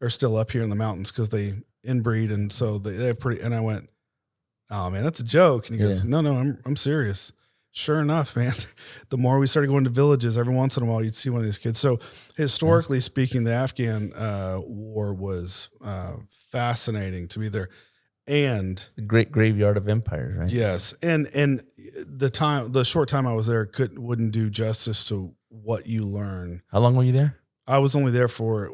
are still up here in the mountains because they inbreed. And so they're pretty. And I went, oh, man, that's a joke. And he goes, no, I'm serious. Sure enough, man, the more we started going to villages, every once in a while, you'd see one of these kids. So historically speaking, the Afghan war was fascinating to me there. And the great graveyard of empires, right? Yes. And the short time I was there wouldn't do justice to what you learn. How long were you there? I was only there for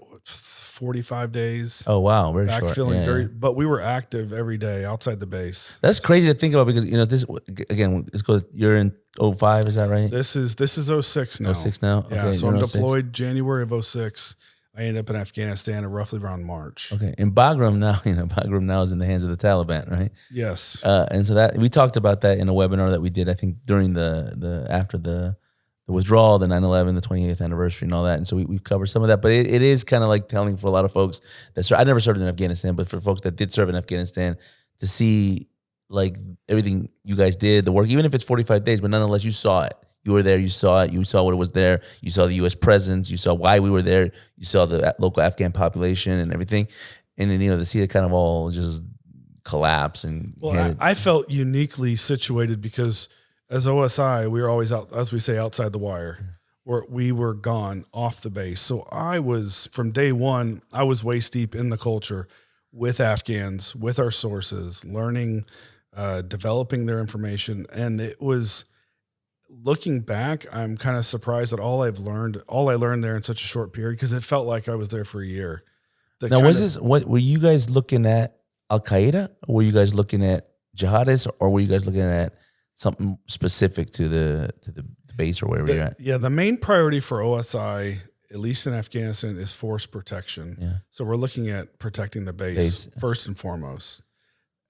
45 days. Oh wow, very short. Backfilling dirt, but we were active every day outside the base. That's crazy to think about because this again. Let's go. You're in 05, is that right? This is 06 now. 06 now. Yeah, okay, so I'm deployed January of 06. I ended up in Afghanistan roughly around March. Okay, and Bagram now, Bagram now is in the hands of the Taliban, right? Yes. And so that we talked about that in a webinar that we did, I think, during the after the withdrawal, the 9/11, the 28th anniversary, and all that. And so we covered some of that. But it is kind of like telling for a lot of folks that I never served in Afghanistan, but for folks that did serve in Afghanistan, to see like everything you guys did, the work, even if it's 45 days, but nonetheless, you saw it. You were there, you saw it, you saw what was there, you saw the U.S. presence, you saw why we were there, you saw the local Afghan population and everything. And then, to see it kind of all just collapse. And I felt uniquely situated because as OSI, we were always out, as we say, outside the wire, where we were gone off the base. So I was, from day one, I was waist deep in the culture with Afghans, with our sources, learning, developing their information. And it was... Looking back, I'm kind of surprised at all I learned there in such a short period because it felt like I was there for a year. Now, what were you guys looking at? Al-Qaeda? Or were you guys looking at jihadists, or were you guys looking at something specific to the base or wherever you're at? Yeah, the main priority for OSI, at least in Afghanistan, is force protection. Yeah. So we're looking at protecting the base first and foremost.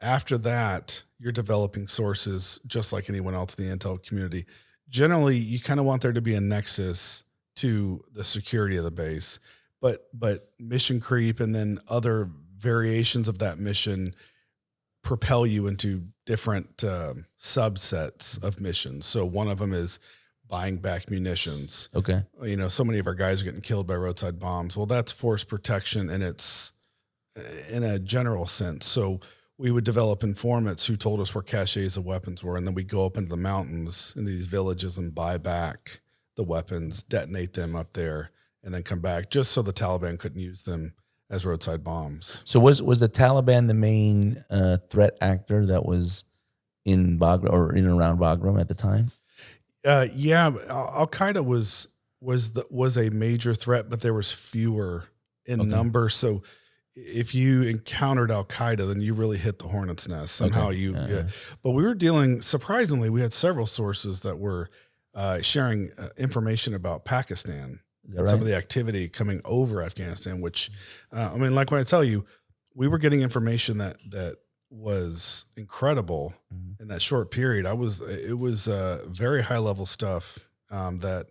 After that, you're developing sources just like anyone else in the intel community. Generally, you kind of want there to be a nexus to the security of the base, but mission creep and then other variations of that mission propel you into different subsets of missions. So one of them is buying back munitions. Okay. So many of our guys are getting killed by roadside bombs. Well, that's force protection, and it's in a general sense. So we would develop informants who told us where caches of weapons were, and then we'd go up into the mountains in these villages and buy back the weapons, detonate them up there, and then come back just so the Taliban couldn't use them as roadside bombs. So was the Taliban the main threat actor that was in Bagram or in and around Bagram at the time? Yeah, Al-Qaeda was a major threat, but there was fewer in number. So if you encountered Al-Qaeda, then you really hit the hornet's nest. Somehow But we were surprisingly, we had several sources that were sharing information about Pakistan and some of the activity coming over Afghanistan, which, like when I tell you, we were getting information that was incredible in that short period. It was very high level stuff that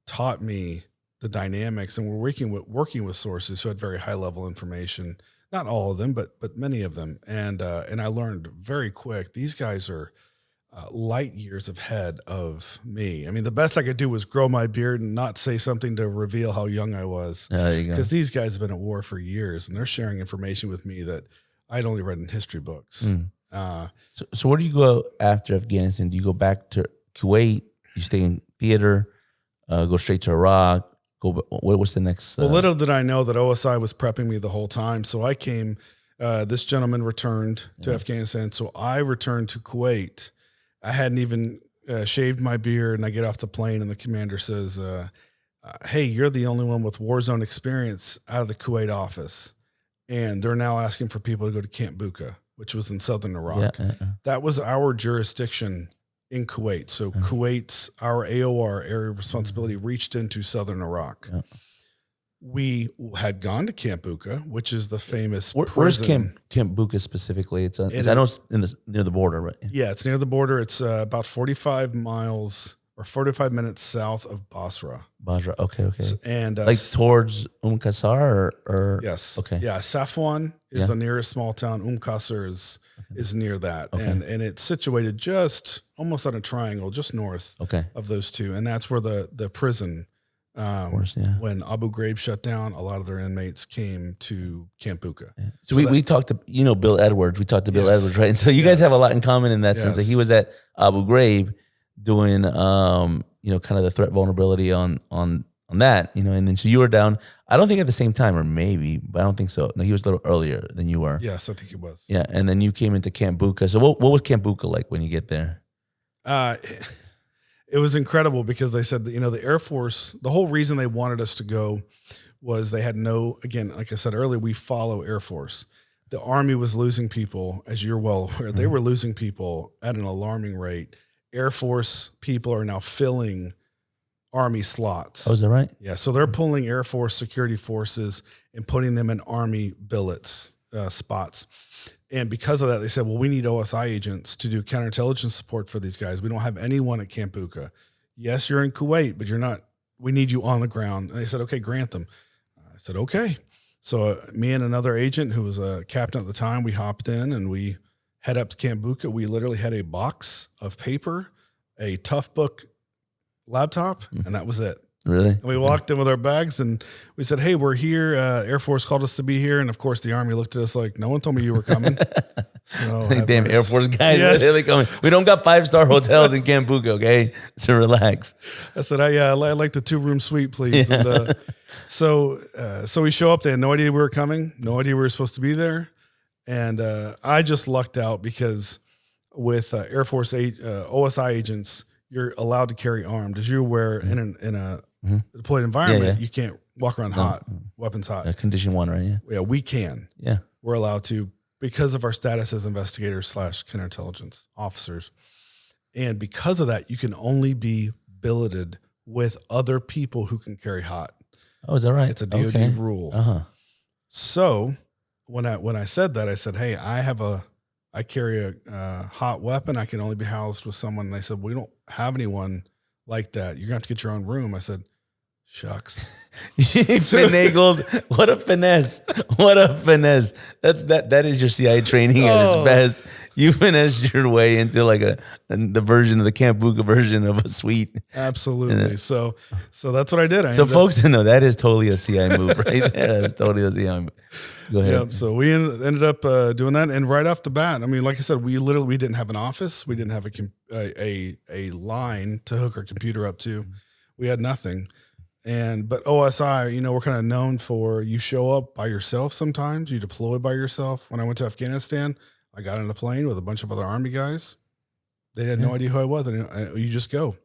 taught me the dynamics, and we're working with sources who had very high level information. Not all of them, but many of them. And I learned very quick, these guys are light years ahead of me. I mean, the best I could do was grow my beard and not say something to reveal how young I was. There you go. Because these guys have been at war for years, and they're sharing information with me that I'd only read in history books. So where do you go after Afghanistan? Do you go back to Kuwait? You stay in theater? Go straight to Iraq? What's the next? Well, little did I know that OSI was prepping me the whole time. So I came, this gentleman returned to Afghanistan. So I returned to Kuwait. I hadn't even shaved my beard, and I get off the plane, and the commander says, hey, you're the only one with war zone experience out of the Kuwait office. And they're now asking for people to go to Camp Bucca, which was in southern Iraq. That was our jurisdiction in Kuwait. So Kuwait's, our AOR, area of responsibility, reached into southern Iraq. We had gone to Camp Bucca, which is the famous Where's Camp Bucca specifically? I know it's near the border, right? Yeah, it's near the border. It's about 45 miles or 45 minutes south of Basra. Basra, okay. So, and like towards Qasr or yes, okay, yeah. Safwan is the nearest small town. Qasr is near that, and it's situated just almost on a triangle, just north of those two, and that's where the prison. When Abu Ghraib shut down, a lot of their inmates came to Camp Bucca. So we talked to Bill Edwards. We talked to Bill Edwards, right? And so you guys have a lot in common in that sense. That he was at Abu Ghraib doing kind of the threat vulnerability on that, and then so you were down, I don't think at the same time, or maybe, but I don't think so. No, he was a little earlier than you were. Yes, I think he was. Yeah, and then you came into Camp Bucca. So what was Camp Bucca like when you get there? It was incredible because they said that, the Air Force, the whole reason they wanted us to go was they had again, like I said earlier, we follow Air Force. The Army was losing people, as you're well aware. They were losing people at an alarming rate. Air Force people are now filling Army slots. Oh, is that right? Yeah, so they're pulling Air Force security forces and putting them in Army billets, spots. And because of that, they said, well, we need OSI agents to do counterintelligence support for these guys. We don't have anyone at Camp Bucca. Yes, you're in Kuwait, but you're not. We need you on the ground. And they said, okay, Grantham. I said, okay. So me and another agent who was a captain at the time, we hopped in and we head up to Camp Bucca. We literally had a box of paper, a tough book laptop, and that was it. Really? And we walked in with our bags and we said, hey, we're here. Air Force called us to be here. And of course the Army looked at us like, no one told me you were coming. So damn Air Force guys. Yes. Really coming. We don't got 5-star hotels in Camp Bucca, okay? So relax. I said, I like the 2-room suite, please. Yeah. And so we show up. They had no idea we were coming, no idea we were supposed to be there. And I just lucked out because with Air Force OSI agents, you're allowed to carry armed. As you're aware, in a deployed environment, you can't walk around weapons hot. Condition 1, right? Yeah, we can. Yeah. We're allowed to because of our status as investigators / counterintelligence officers. And because of that, you can only be billeted with other people who can carry hot. Oh, is that right? It's a DOD rule. Uh-huh. So when I said that, I said, hey, I carry a hot weapon. I can only be housed with someone. And they said, we don't have anyone like that. You're going to have to get your own room. I said, shucks. You finagled. What a finesse. What a finesse. That is your CIA training at its best. You finessed your way into like the version of the Camp Bucca version of a suite. Absolutely. So that's what I did. So folks know that is totally a CIA move right there. That's totally a CIA move. Go ahead. Yeah, so we ended up doing that, and right off the bat, I mean, like I said, we didn't have an office, we didn't have a line to hook our computer up to, we had nothing, but OSI, we're kind of known for you show up by yourself sometimes, you deploy by yourself. When I went to Afghanistan, I got in a plane with a bunch of other Army guys. They had no idea who I was, and you just go.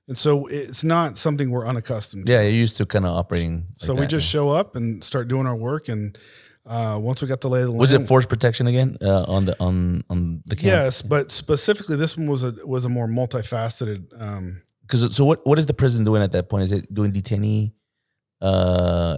And so it's not something we're unaccustomed to. Yeah, you're used to kind of operating. So we just show up and start doing our work, and once we got the lay of the land. Was it force protection again on the camp? Yes, but specifically this one was a more multifaceted. Because what is the prison doing at that point? Is it doing detainee?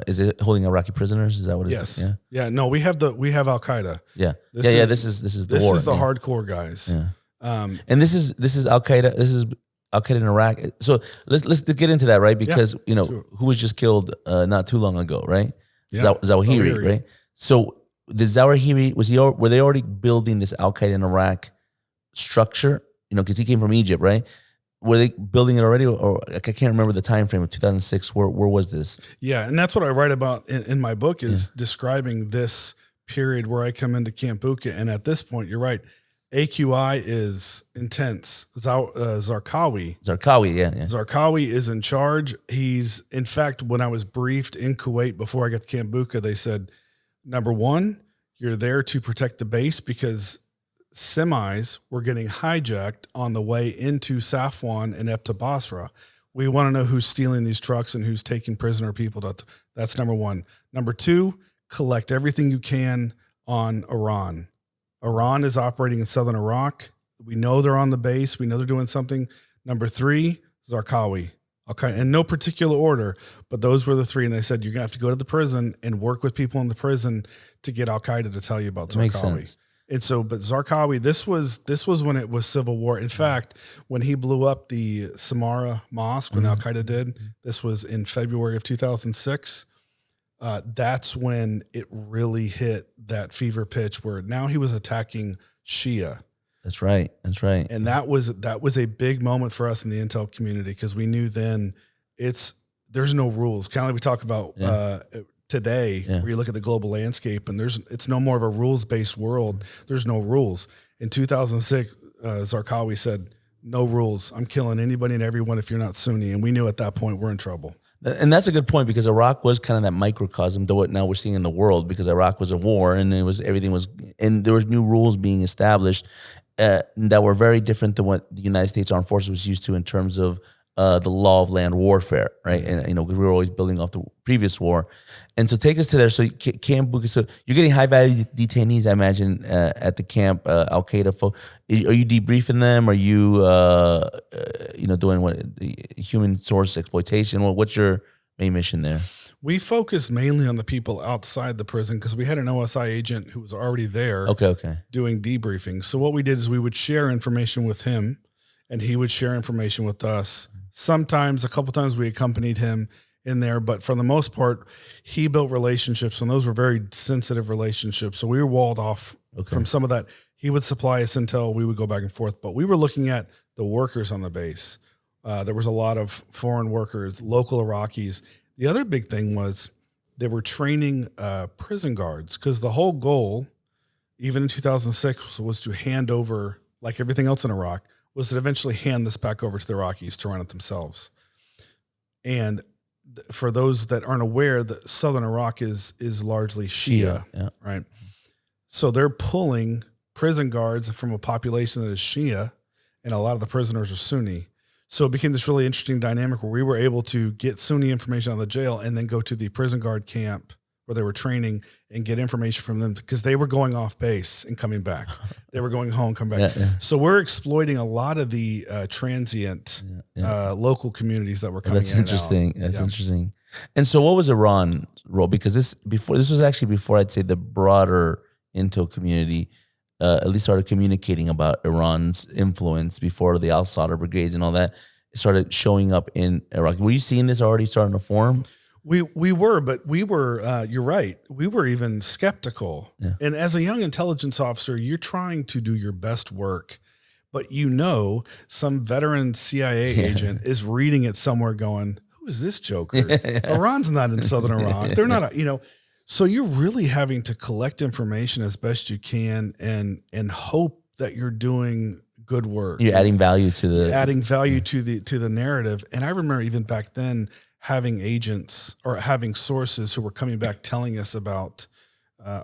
Is it holding Iraqi prisoners? Is that what it is? Yes. Yeah. No, we have Al Qaeda. Yeah. This is the war. This is the hardcore guys. Yeah. And this is Al Qaeda. This is Al Qaeda in Iraq. So let's get into that, right? Because who was just killed not too long ago, right? Yeah. Zawahiri, right? So the Zawahiri were they already building this Al Qaeda in Iraq structure? Because he came from Egypt, right? Were they building it already, or I can't remember the time frame of 2006? Where was this? Yeah, and that's what I write about in my book is describing this period where I come into Camp Bucca, and at this point, you're right. AQI is intense. Zarqawi. Zarqawi is in charge. He's, in fact, when I was briefed in Kuwait before I got to Camp Bucca, they said, number one, you're there to protect the base because semis were getting hijacked on the way into Safwan and up to Basra. We want to know who's stealing these trucks and who's taking prisoner people. That's number one. Number two, collect everything you can on Iran. Iran is operating in southern Iraq. We know they're on the base. We know they're doing something. Number three, Zarqawi. Okay, in no particular order, but those were the three. And they said, you're going to have to go to the prison and work with people in the prison to get Al Qaeda to tell you about Zarqawi. Makes sense. And so, but Zarqawi, this was when it was civil war. In fact, when he blew up the Samarra Mosque, when Al Qaeda did, this was in February of 2006. That's when it really hit that fever pitch where now he was attacking Shia. That's right. And that was a big moment for us in the intel community because we knew then there's no rules. Kind of like we talk about today, where you look at the global landscape and it's no more of a rules-based world. There's no rules. In 2006, Zarqawi said, no rules. I'm killing anybody and everyone if you're not Sunni. And we knew at that point we're in trouble. And that's a good point because Iraq was kind of that microcosm to what now we're seeing in the world because Iraq was a war and and there was new rules being established. that were very different than what the United States Armed Forces was used to in terms of the law of land warfare, right? And because we were always building off the previous war, and so take us to there. So Camp Bucca. So you're getting high value detainees, I imagine, at the camp. Al Qaeda folk. Are you debriefing them? Are you doing what human source exploitation? What's your main mission there? We focused mainly on the people outside the prison because we had an OSI agent who was already there. Okay. Doing debriefing. So what we did is we would share information with him, and he would share information with us. Sometimes, a couple times, we accompanied him in there, but for the most part, he built relationships, and those were very sensitive relationships. So we were walled off from some of that. He would supply us intel, we would go back and forth, but we were looking at the workers on the base. There was a lot of foreign workers, local Iraqis. The other big thing was they were training prison guards, because the whole goal, even in 2006, was to hand over, like everything else in Iraq, was to eventually hand this back over to the Iraqis to run it themselves. And for those that aren't aware, that southern Iraq is largely Shia, right? So they're pulling prison guards from a population that is Shia, and a lot of the prisoners are Sunni. So it became this really interesting dynamic where we were able to get Sunni information out of the jail and then go to the prison guard camp where they were training and get information from them, because they were going off base and coming back. They were going home, coming back. So we're exploiting a lot of the transient local communities that were coming in. That's interesting. That's interesting. And so what was Iran's role? Because this was actually before, I'd say, the broader intel community at least started communicating about Iran's influence, before the al-Sadr brigades and all that started showing up in Iraq. Were you seeing this already starting to form? We were, but we were, you're right. We were even skeptical. Yeah. And as a young intelligence officer, you're trying to do your best work, but some veteran CIA agent is reading it somewhere going, who is this joker? Iran's not in southern Iraq. They're not, so you're really having to collect information as best you can and hope that you're doing good work. You're adding value to the narrative. And I remember even back then, having agents or having sources who were coming back telling us about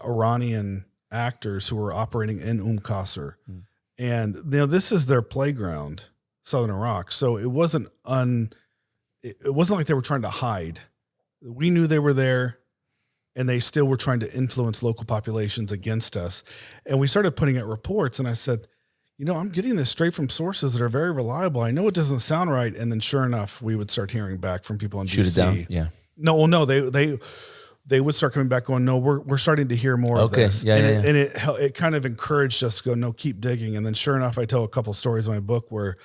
Iranian actors who were operating in Qasr. And this is their playground, southern Iraq. So it wasn't like they were trying to hide. We knew they were there, and they still were trying to influence local populations against us. And we started putting out reports, and I said, I'm getting this straight from sources that are very reliable. I know it doesn't sound right. And then sure enough, we would start hearing back from people in Shoot DC. It down. Yeah. No, they would start coming back going, no, we're starting to hear more of this. And it kind of encouraged us to go, no, keep digging. And then sure enough, I tell a couple stories in my book where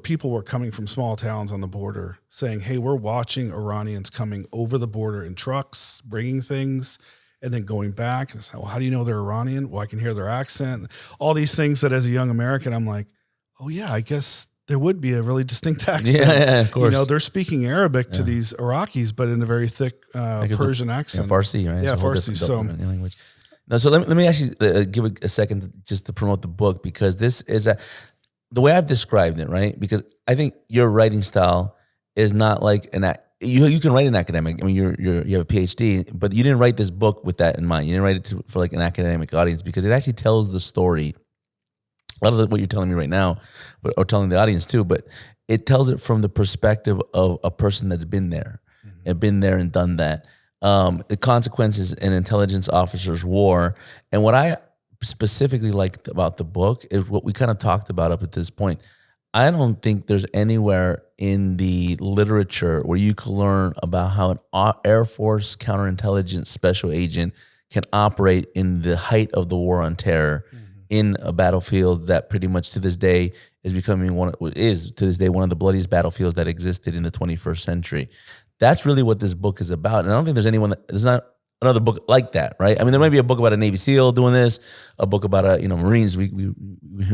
people were coming from small towns on the border saying, hey, we're watching Iranians coming over the border in trucks, bringing things, and then going back. And well, how do you know they're Iranian? Well, I can hear their accent. All these things that as a young American, I'm like, oh yeah, I guess there would be a really distinct accent. Yeah, of course. They're speaking Arabic to these Iraqis, but in a very thick Persian accent. Farsi, right? Yeah, Farsi. So language. No, so let me actually give a second just to promote the book, because this is the way I've described it, right? Because I think your writing style is not like you can write an academic. I mean, you have a Ph.D., but you didn't write this book with that in mind. You didn't write it for like an academic audience, because it actually tells the story. A lot of what you're telling me right now, or telling the audience too, but it tells it from the perspective of a person that's been there, and been there and done that. The consequences in intelligence officers' war, and what I specifically liked about the book is what we kind of talked about up at this point. I don't think there's anywhere in the literature where you can learn about how an Air Force counterintelligence special agent can operate in the height of the war on terror in a battlefield that pretty much to this day is becoming one of the bloodiest battlefields that existed in the 21st century. That's really what this book is about. And I don't think there's not another book like that, right? I mean, there might be a book about a Navy SEAL doing this, a book about Marines. We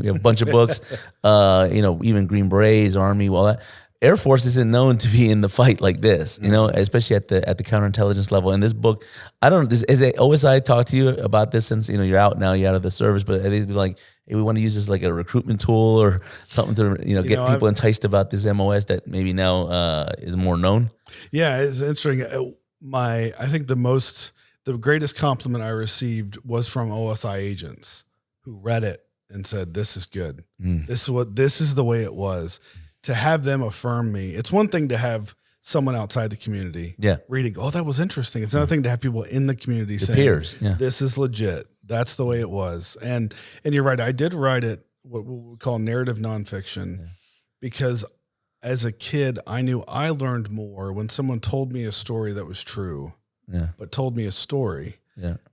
have a bunch of books, even Green Berets, Army, all that. Air Force isn't known to be in the fight like this, especially at the counterintelligence level. In this book, I don't know, is it OSI talk to you about this since, you're out now, you're out of the service, but they'd be like, hey, we want to use this like a recruitment tool or something to, get people enticed about this MOS that maybe now is more known? Yeah, it's interesting. I think the greatest compliment I received was from OSI agents who read it and said, "This is good. This is the way it was." To have them affirm me, it's one thing to have someone outside the community reading, "Oh, that was interesting." It's another thing to have people in the community saying, peers, "This is legit. That's the way it was." And you're right. I did write it, what we call narrative nonfiction, because as a kid, I knew I learned more when someone told me a story that was true, but told me a story.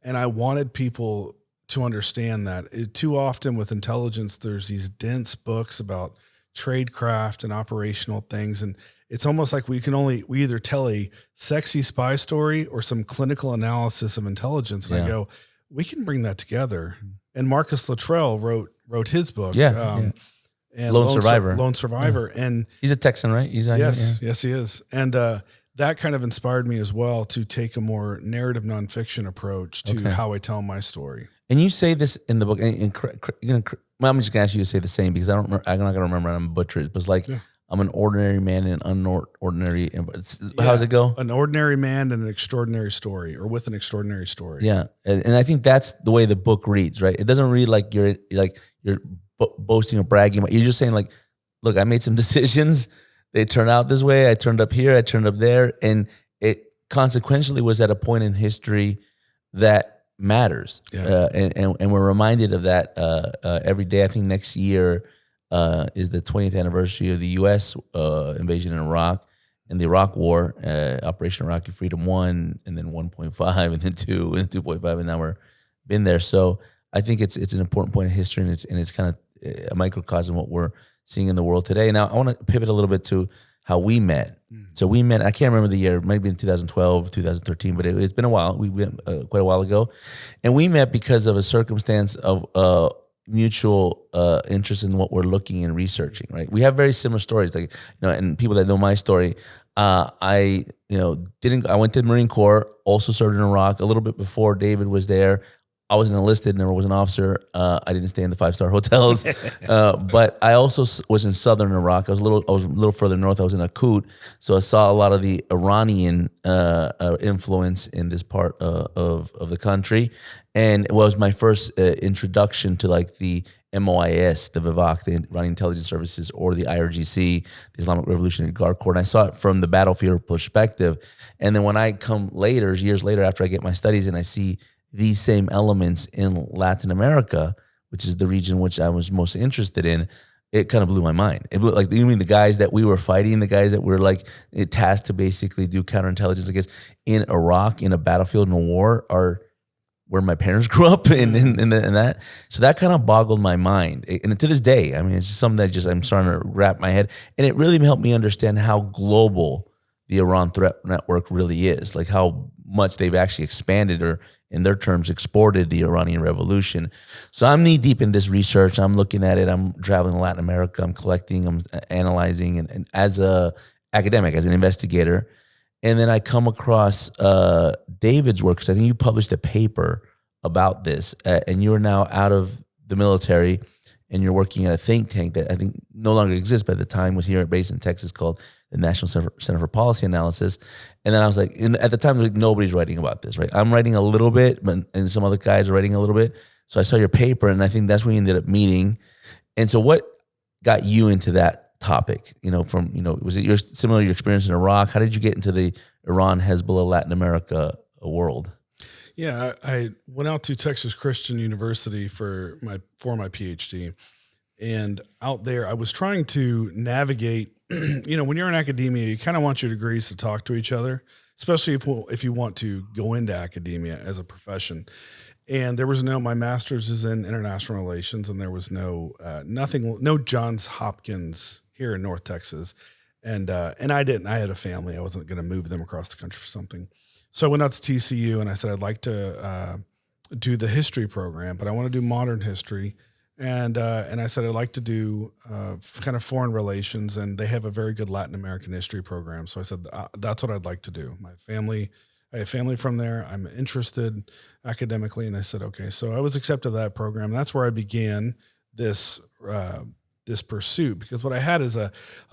And I wanted people to understand that. Too often with intelligence, there's these dense books about tradecraft and operational things. And it's almost like we either tell a sexy spy story or some clinical analysis of intelligence. And I go, we can bring that together. And Marcus Luttrell wrote his book. And Lone Survivor. And he's a Texan, right? Yes, he is. And that kind of inspired me as well to take a more narrative nonfiction approach to how I tell my story. And you say this in the book, I'm just gonna ask you to say the same because I'm not gonna remember. I'm butchered, but it's like I'm an ordinary man in an unordinary. How does it go? An ordinary man and an extraordinary story, or with an extraordinary story. Yeah, and I think that's the way the book reads, right? It doesn't read like you're boasting or bragging about. You're just saying like, look, I made some decisions. They turned out this way. I turned up here. I turned up there, and it consequentially was at a point in history that matters. And we're reminded of that every day. I think next year is the 20th anniversary of the U.S. Invasion in Iraq and the Iraq War, Operation Iraqi Freedom 1, and then 1.5, and then 2, and 2.5, and now we're been there. So I think it's an important point in history, and it's kind of a microcosm of what we're seeing in the world today. Now I want to pivot a little bit to how we met. So we met, I can't remember the year, maybe in 2012, 2013, but it's been a while. We went quite a while ago. And we met because of a circumstance of mutual interest in what we're looking and researching, right? We have very similar stories. Like, and people that know my story, I went to the Marine Corps, also served in Iraq a little bit before David was there. I wasn't enlisted, never was an officer. I didn't stay in the 5-star hotels, but I also was in southern Iraq. I was a little further north. I was in Akut, so I saw a lot of the Iranian influence in this part of the country, and it was my first introduction to like the MOIS, the VIVAC, the Iranian Intelligence Services, or the IRGC, the Islamic Revolutionary Guard Corps. And I saw it from the battlefield perspective. And then when I come later, years later, after I get my studies, and I see these same elements in Latin America, which is the region which I was most interested in, it kind of blew my mind. It blew, like, you mean the guys that we were fighting, the guys that were like tasked to basically do counterintelligence against in Iraq in a battlefield in a war are where my parents grew up in that. So that kind of boggled my mind. And to this day, I mean, it's just something that I'm starting to wrap my head. And it really helped me understand how global the Iran threat network really is, like how much they've actually expanded, or in their terms, exported the Iranian Revolution. So I'm knee deep in this research. I'm looking at it. I'm traveling to Latin America. I'm collecting, I'm analyzing, and as a academic, as an investigator. And then I come across David's work, because I think you published a paper about this, and you're now out of the military, and you're working at a think tank that I think no longer exists, but at the time was here based in Texas, called the National Center for Policy Analysis. And then I was like, at the time, like, nobody's writing about this, right? I'm writing a little bit, and some other guys are writing a little bit. So I saw your paper, and I think that's when we ended up meeting. And so what got you into that topic? Was it similar to your experience in Iraq? How did you get into the Iran, Hezbollah, Latin America world? Yeah, I went out to Texas Christian University for my Ph.D. And out there, I was trying to navigate, when you're in academia, you kind of want your degrees to talk to each other, especially if you want to go into academia as a profession. And there was my master's is in international relations, and there was no Johns Hopkins here in North Texas. And I didn't. I had a family. I wasn't going to move them across the country for something. So I went out to TCU, and I said, I'd like to do the history program, but I want to do modern history. And I said, I'd like to do kind of foreign relations, and they have a very good Latin American history program. So I said, that's what I'd like to do. I have family from there. I'm interested academically. And I said, okay. So I was accepted to that program. And that's where I began this pursuit, because what I had is a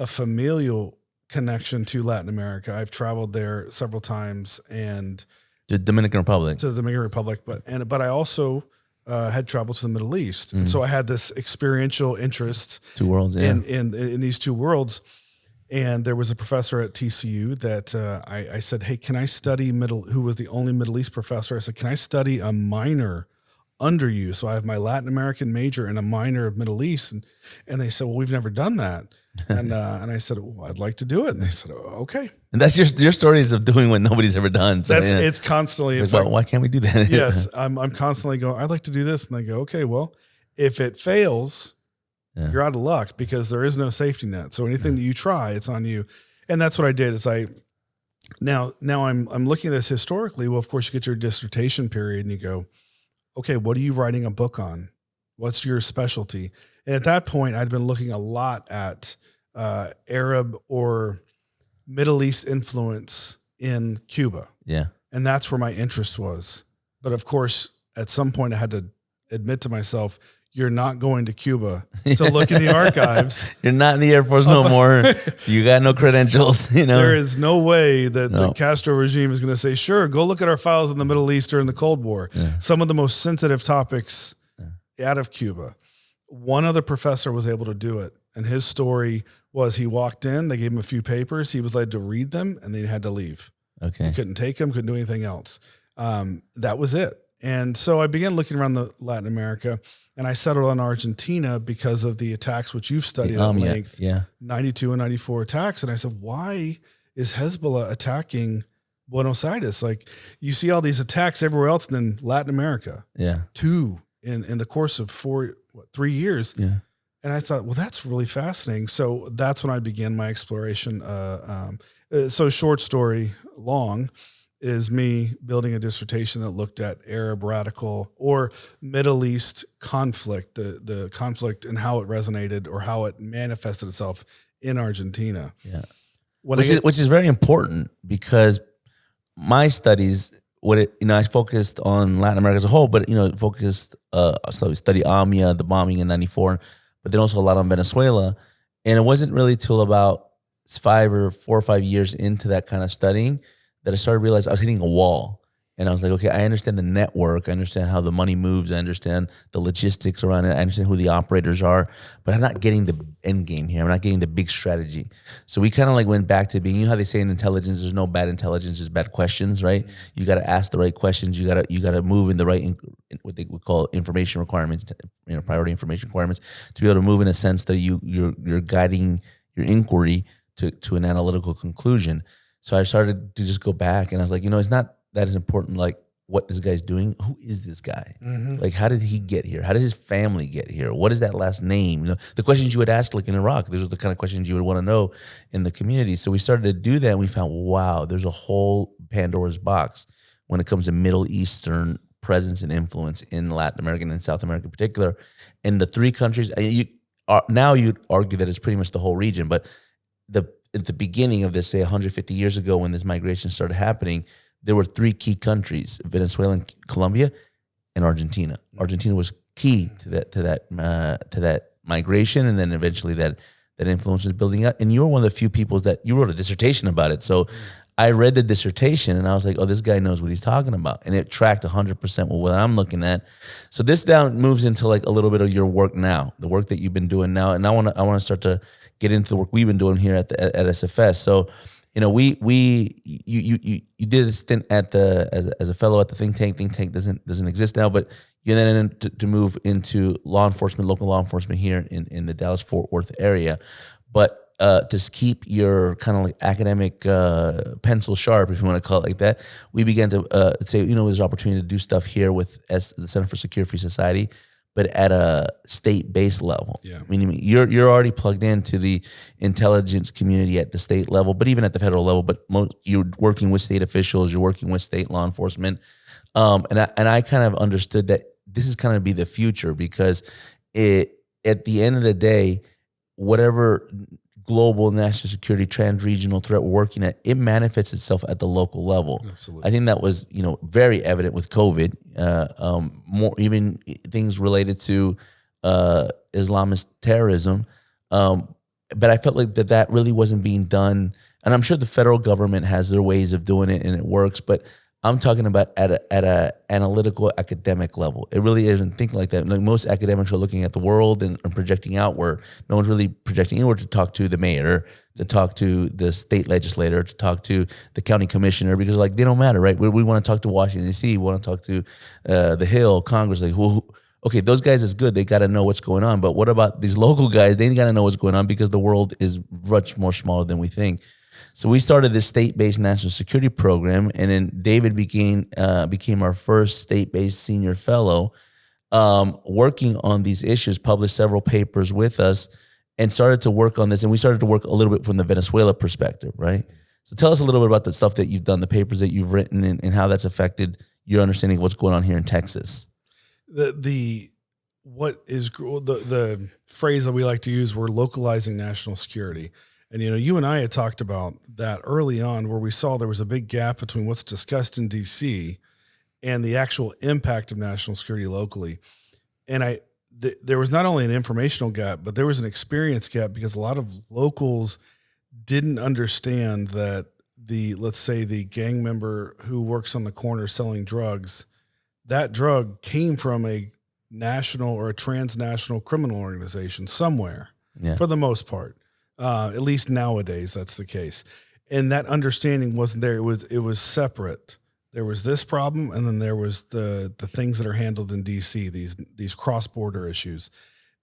familial connection to Latin America. I've traveled there several times, and the Dominican Republic. To the Dominican Republic, but I also had traveled to the Middle East. And so I had this experiential interest Two worlds, in these two worlds. And there was a professor at TCU that I said, hey, can I study who was the only Middle East professor? I said, can I study a minor under you? So I have my Latin American major and a minor of Middle East. And they said, well, we've never done that. And I said, well, I'd like to do it. And they said, oh, okay. And that's your stories of doing what nobody's ever done. So It's constantly. Like, well, why can't we do that? Yes, I'm constantly going, I'd like to do this. And they go, okay, well, if it fails, you're out of luck because there is no safety net. So anything that you try, it's on you. And that's what I did. Is now I'm looking at this historically. Well, of course, you get your dissertation period and you go, okay, what are you writing a book on? What's your specialty? And at that point, I'd been looking a lot at Arab or Middle East influence in Cuba. Yeah. And that's where my interest was. But of course, at some point, I had to admit to myself, you're not going to Cuba to look in the archives. You're not in the Air Force no more. You got no credentials. There is no way that the Castro regime is going to say, sure, go look at our files in the Middle East during the Cold War. Yeah. Some of the most sensitive topics out of Cuba. One other professor was able to do it. And his story was he walked in, they gave him a few papers. He was led to read them and then he had to leave. Okay. He couldn't take them, couldn't do anything else. That was it. And so I began looking around Latin America. And I settled on Argentina because of the attacks, which you've studied at length, 92 and 94 attacks. And I said, why is Hezbollah attacking Buenos Aires? Like you see all these attacks everywhere else than Latin America. Yeah. 2 in the course of 3 years. Yeah. And I thought, well, that's really fascinating. So that's when I began my exploration. So short story long is me building a dissertation that looked at Arab radical or Middle East conflict, the conflict and how it resonated or how it manifested itself in Argentina. Yeah. Which is very important because my studies, I focused on Latin America as a whole, but, focused, study AMIA, the bombing in 94, but then also a lot on Venezuela. And it wasn't really till about 4 or 5 years into that kind of studying that I started to realize I was hitting a wall. And I was like, okay, I understand the network. I understand how the money moves. I understand the logistics around it. I understand who the operators are. But I'm not getting the end game here. I'm not getting the big strategy. So we kind of went back to being, how they say in intelligence, there's no bad intelligence, there's bad questions, right? Mm-hmm. You got to ask the right questions. You got to move in the right, what they would call information requirements, priority information requirements, to be able to move in a sense that you're guiding your inquiry to an analytical conclusion. So I started to just go back and I was like, it's not that is important, like what this guy's doing. Who is this guy? Mm-hmm. Like, how did he get here? How did his family get here? What is that last name? The questions you would ask, like in Iraq, those are the kind of questions you would want to know in the community. So we started to do that and we found, wow, there's a whole Pandora's box when it comes to Middle Eastern presence and influence in Latin America and South America in particular. And the 3 countries, now you'd argue that it's pretty much the whole region, but at the beginning of this, say 150 years ago when this migration started happening, there were 3 key countries: Venezuela, and Colombia, and Argentina. Argentina was key to that migration, and then eventually that influence was building up. And you were one of the few people that you wrote a dissertation about it. So I read the dissertation, and I was like, oh, this guy knows what he's talking about, and it tracked 100% with what I'm looking at. So this now moves into a little bit of your work now, the work that you've been doing now, and I want to start to get into the work we've been doing here at SFS. So, you did a stint as a fellow at the think tank. Think tank doesn't exist now, but you then to move into law enforcement, local law enforcement here in the Dallas-Fort Worth area. But to keep your kind of academic pencil sharp, if you want to call it like that, we began to say, there's opportunity to do stuff here with the Center for Secure Free Society, but at a state-based level. Yeah. I mean, you're already plugged into the intelligence community at the state level, but even at the federal level. But you're working with state officials, you're working with state law enforcement, and I kind of understood that this is kind of be the future because at the end of the day, whatever global national security transregional threat we're working at, it manifests itself at the local level. Absolutely. I think that was very evident with COVID. More even things related to Islamist terrorism, but I felt like that really wasn't being done. And I'm sure the federal government has their ways of doing it and it works, but I'm talking about at a analytical academic level. It really isn't thinking like that. Like most academics are looking at the world and projecting outward. No one's really projecting inward to talk to the mayor, to talk to the state legislator, to talk to the county commissioner, because like they don't matter, right? We want to talk to Washington D.C. We want to talk to the Hill, Congress. Like okay, those guys is good. They got to know what's going on. But what about these local guys? They got to know what's going on because the world is much more smaller than we think. So we started this state-based national security program, and then David became our first state-based senior fellow, working on these issues, published several papers with us, and started to work on this. And we started to work a little bit from the Venezuela perspective, right? So tell us a little bit about the stuff that you've done, the papers that you've written, and how that's affected your understanding of what's going on here in Texas. The phrase that we like to use, we're localizing national security. And, you and I had talked about that early on, where we saw there was a big gap between what's discussed in D.C. and the actual impact of national security locally. And there was not only an informational gap, but there was an experience gap, because a lot of locals didn't understand that let's say the gang member who works on the corner selling drugs, that drug came from a national or a transnational criminal organization somewhere, for the most part. At least nowadays, that's the case. And that understanding wasn't there. It was separate. There was this problem, and then there was the things that are handled in D.C., these cross-border issues.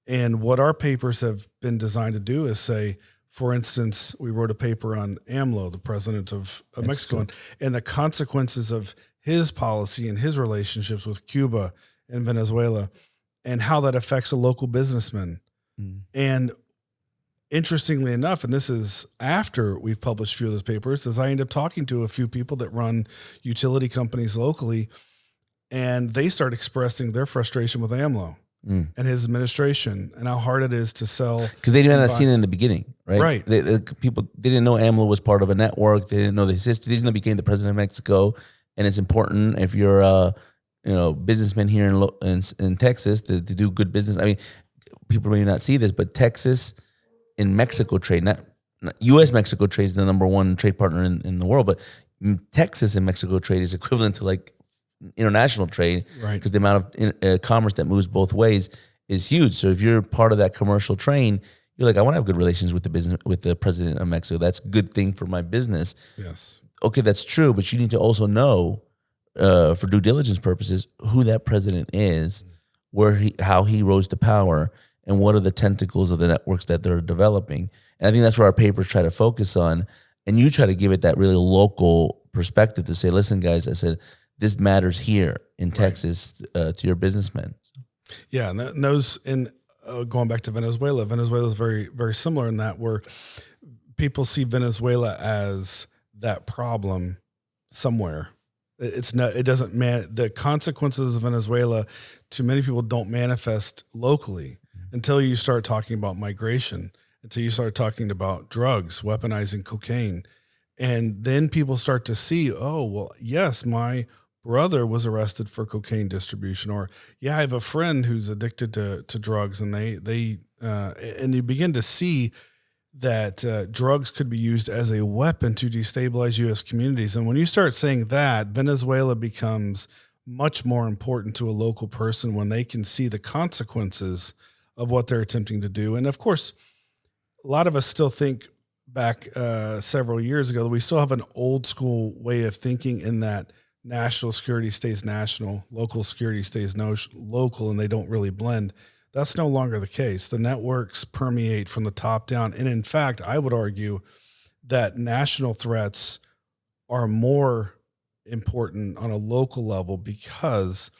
And what our papers have been designed to do is say, for instance, we wrote a paper on AMLO, the president of Mexico, and the consequences of his policy and his relationships with Cuba and Venezuela, and how that affects a local businessman. And interestingly enough, and this is after we've published a few of those papers, is I end up talking to a few people that run utility companies locally, and they start expressing their frustration with AMLO and his administration, and how hard it is to sell. Because they didn't have seen it in the beginning, right? Right. People didn't know AMLO was part of a network. They didn't know his history. They didn't know he became the president of Mexico, and it's important if you're a businessman here in Texas to do good business. I mean, people may not see this, but Texas in Mexico trade, not U.S. Mexico trade is the number one trade partner in the world, but Texas and Mexico trade is equivalent to like international trade, right? Because the amount of commerce that moves both ways is huge. So if you're part of that commercial train, you're like, I want to have good relations with the president of Mexico. That's a good thing for my business. Yes. Okay, that's true, but you need to also know, for due diligence purposes, who that president is, how he rose to power, and what are the tentacles of the networks that they're developing. And I think that's where our papers try to focus on. And you try to give it that really local perspective to say, listen, guys, I said, this matters here in Texas to your businessmen. Yeah, and going back to Venezuela is very, very similar in that, where people see Venezuela as that problem somewhere. It's not. It doesn't. The consequences of Venezuela to many people don't manifest locally until you start talking about migration, until you start talking about drugs, weaponizing cocaine. And then people start to see, oh, well, yes, my brother was arrested for cocaine distribution, or I have a friend who's addicted to drugs, and and you begin to see that drugs could be used as a weapon to destabilize U.S. communities. And when you start saying that, Venezuela becomes much more important to a local person when they can see the consequences of what they're attempting to do. And of course, a lot of us still think back several years ago that we still have an old school way of thinking, in that national security stays national, local security stays local, and they don't really blend. That's no longer the case. The networks permeate from the top down. And in fact, I would argue that national threats are more important on a local level, because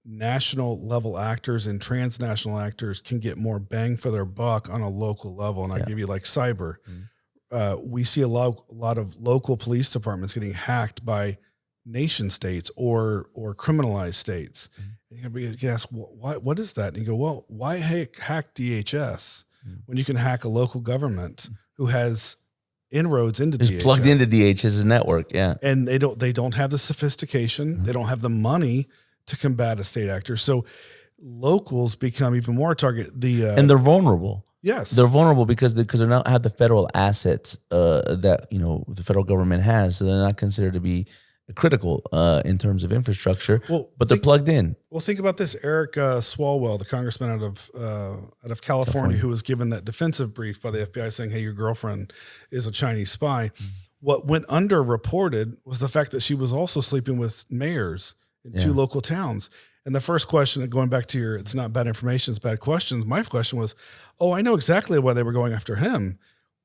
national level actors and transnational actors can get more bang for their buck on a local level. And I give you like cyber. We see a lot of local police departments getting hacked by nation states or criminalized states. And you ask, what is that? And you go, well, why hack DHS when you can hack a local government who has inroads into DHS? It's plugged into DHS's network, yeah. And they don't have the sophistication, they don't have the money to combat a state actor. So locals become even more target. And they're vulnerable. Yes, they're vulnerable because they not have the federal assets that the federal government has, so they're not considered to be critical in terms of infrastructure. Well, but they're plugged in. Well, think about this: Eric Swalwell, the congressman out of California, who was given that defensive brief by the FBI saying, "Hey, your girlfriend is a Chinese spy." Mm-hmm. What went underreported was the fact that she was also sleeping with mayors in two local towns. And the first question, going back to your, it's not bad information, it's bad questions. My question was, oh, I know exactly why they were going after him.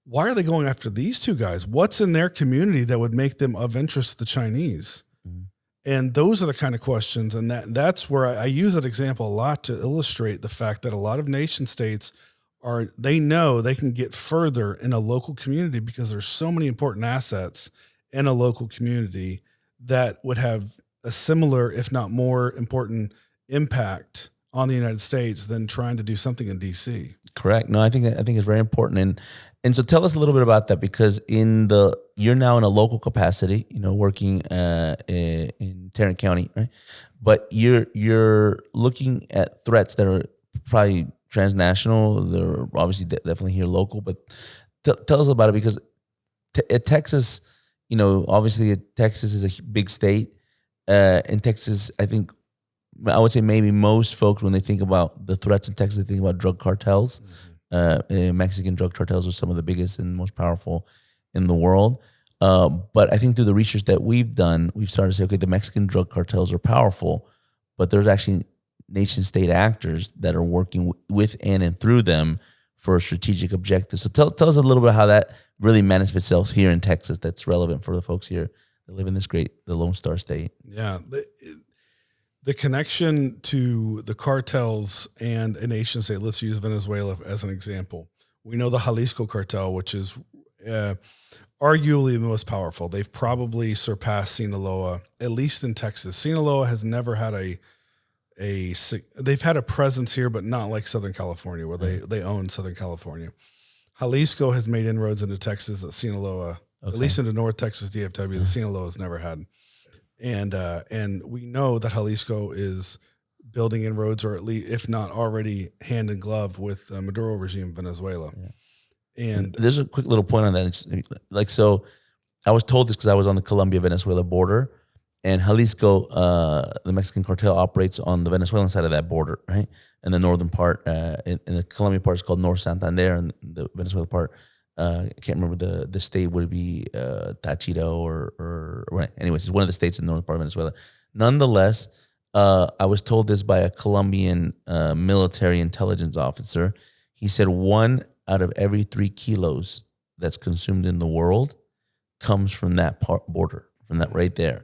Why are they going after these two guys? What's in their community that would make them of interest to the Chinese? Mm-hmm. And those are the kind of questions. And that's where I use that example a lot to illustrate the fact that a lot of nation states they know they can get further in a local community because there's so many important assets in a local community that would have a similar, if not more important impact on the United States than trying to do something in DC. Correct. No, I think it's very important. And so tell us a little bit about that, because you're now in a local capacity, working in Tarrant County, right? But you're looking at threats that are probably transnational. They're obviously definitely here local, but tell us about it, because Texas, obviously Texas is a big state. In Texas, I would say maybe most folks, when they think about the threats in Texas, they think about drug cartels. Mm-hmm. Mexican drug cartels are some of the biggest and most powerful in the world. But I think through the research that we've done, we've started to say, okay, the Mexican drug cartels are powerful, but there's actually nation-state actors that are working with and through them for strategic objectives. So tell us a little bit how that really manifests itself here in Texas that's relevant for the folks here that live in the Lone Star State. Yeah. The connection to the cartels and a nation state, let's use Venezuela as an example. We know the Jalisco cartel, which is arguably the most powerful. They've probably surpassed Sinaloa, at least in Texas. Sinaloa has never had they've had a presence here, but not like Southern California, where they own Southern California. Jalisco has made inroads into Texas that Sinaloa, at least into North Texas DFW, that Sinaloa has never had. And we know that Jalisco is building inroads, or at least, if not already, hand in glove with the Maduro regime in Venezuela. Yeah. And there's a quick little point on that. It's so I was told this because I was on the Colombia-Venezuela border, and Jalisco, the Mexican cartel, operates on the Venezuelan side of that border, right? And the northern part, in the Colombian part is called North Santander, and the Venezuela part, I can't remember the state, would it be Táchira or right? Anyways, it's one of the states in the northern part of Venezuela. Nonetheless, I was told this by a Colombian military intelligence officer. He said 1 out of every 3 kilos that's consumed in the world comes from that border, from that right there.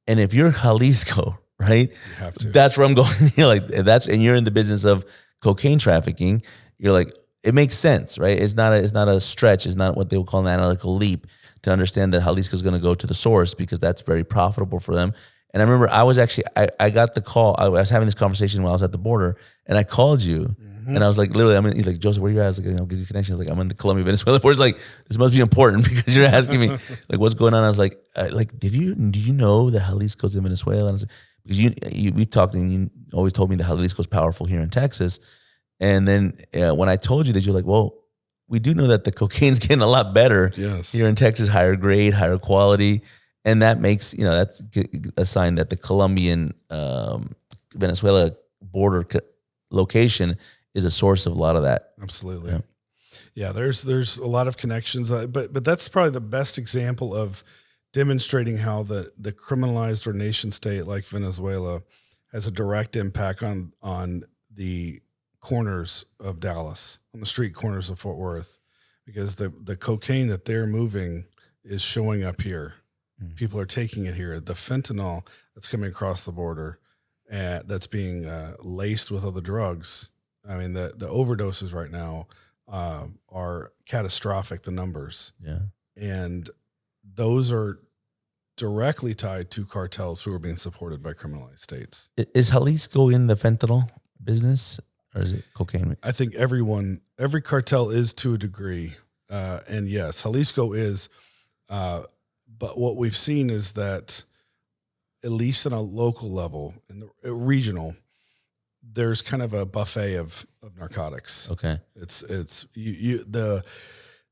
And if you're Jalisco, right, you have to. That's where I'm going. And you're in the business of cocaine trafficking. You're like, it makes sense, right? It's not a stretch. It's not what they would call an analytical leap to understand that Jalisco is going to go to the source, because that's very profitable for them. And I remember I got the call. I was having this conversation while I was at the border, and I called you. Mm-hmm. And I was like, literally, he's like, Joseph, where are you at? I was like, I'll give you a connection. I was like, I'm in the Colombia-Venezuela border. It's like, this must be important because you're asking me, like, what's going on? I was like, do you know that Jalisco's in Venezuela? And I was like, because we talked, and you always told me that Jalisco's powerful here in Texas. And then when I told you that, you're like, well, we do know that the cocaine's getting a lot better here in Texas, higher grade, higher quality. And that makes, that's a sign that the Colombian Venezuela border location is a source of a lot of that. Absolutely. Yeah, there's a lot of connections, but that's probably the best example of demonstrating how the criminalized or nation state like Venezuela has a direct impact on the corners of Dallas, on the street corners of Fort Worth, because the cocaine that they're moving is showing up here. Mm. People are taking it here. The fentanyl that's coming across the border, that's being laced with other drugs. I mean, the overdoses right now are catastrophic, the numbers. Yeah. And those are directly tied to cartels who are being supported by criminalized states. Is Jalisco in the fentanyl business, or is it cocaine? I think every cartel is to a degree. And yes, Jalisco is. But what we've seen is that, at least on a local level, in the regional, there's kind of a buffet of narcotics. Okay. It's the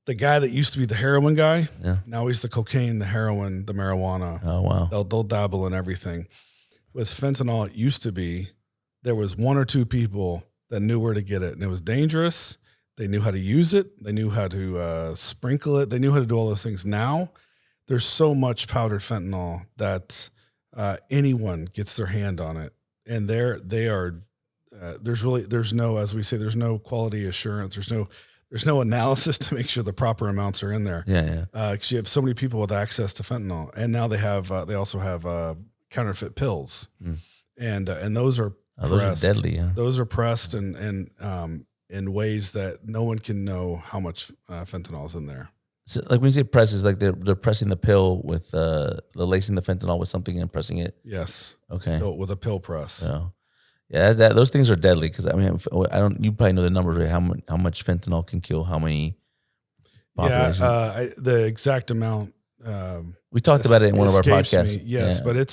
the guy that used to be the heroin guy, Yeah. now he's the cocaine, the heroin, the marijuana. Oh, wow. They'll dabble in everything. With fentanyl, it used to be there was one or two people that knew where to get it, and it was dangerous. They knew how to use it. They knew how to sprinkle it. They knew how to do all those things. Now, there's so much powdered fentanyl that anyone gets their hand on it, and there's no, as we say, there's no quality assurance. There's no analysis to make sure the proper amounts are in there. Yeah. Because you have so many people with access to fentanyl, and now they also have counterfeit pills, and those are pressed. Those are deadly. Yeah. Those are pressed and in ways that no one can know how much fentanyl is in there. So, like when you say press, is like they're pressing the pill with they're lacing the fentanyl with something and pressing it. Yes. Okay. So, with a pill press. So, yeah, those things are deadly because I mean you probably know the numbers, right? How much fentanyl can kill how many population? Yeah, the exact amount. We talked about it in one of our podcasts. Yes, yeah.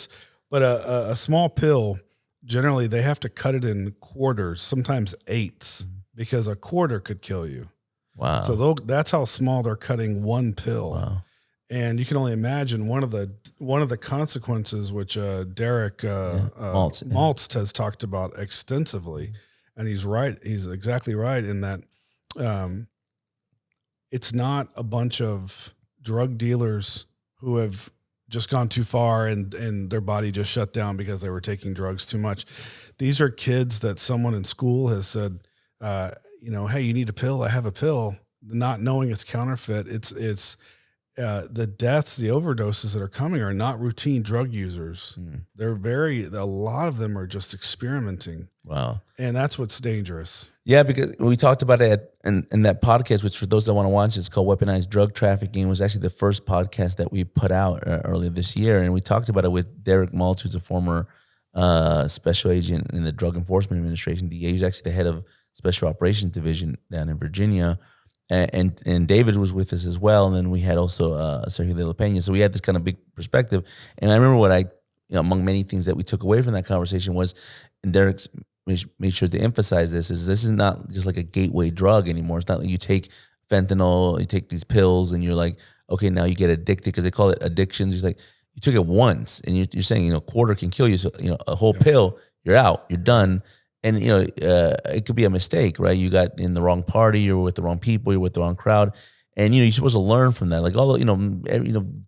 but a small pill, generally they have to cut it in quarters, sometimes eighths, because a quarter could kill you. Wow. So that's how small they're cutting one pill. Wow. And you can only imagine one of the consequences, which Derek Maltz has talked about extensively, and he's right. He's exactly right in that it's not a bunch of drug dealers who have just gone too far and their body just shut down because they were taking drugs too much. These are kids that someone in school has said, hey, you need a pill. I have a pill, not knowing it's counterfeit. It's the deaths, the overdoses that are coming are not routine drug users. They're a lot of them are just experimenting. Wow. And that's what's dangerous. Yeah, because we talked about it in that podcast, which for those that want to watch, it's called Weaponized Drug Trafficking. It was actually the first podcast that we put out earlier this year. And we talked about it with Derek Maltz, who's a former special agent in the Drug Enforcement Administration, DEA. He's actually the head of Special Operations Division down in Virginia. And David was with us as well. And then we had also Sergio de la Peña. So we had this kind of big perspective. And I remember what among many things that we took away from that conversation was, and Derek made sure to emphasize this is not just like a gateway drug anymore. It's not like you take fentanyl, you take these pills, and you're like, okay, now you get addicted, because they call it addictions. He's like, you took it once, and you're saying, a quarter can kill you. So, a whole pill, you're out, you're done. And, it could be a mistake, right? You got in the wrong party, you're with the wrong people, you're with the wrong crowd. And, you're supposed to learn from that. Like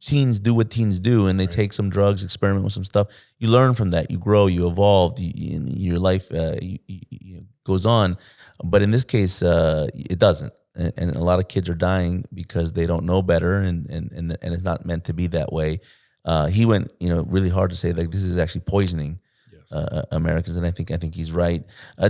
teens do what teens do, and they take some drugs, experiment with some stuff. You learn from that. You grow, you evolve, your life goes on. But in this case, it doesn't. And a lot of kids are dying because they don't know better, and it's not meant to be that way. He went, really hard to say, like, this is actually poisoning Americans, and I think he's right.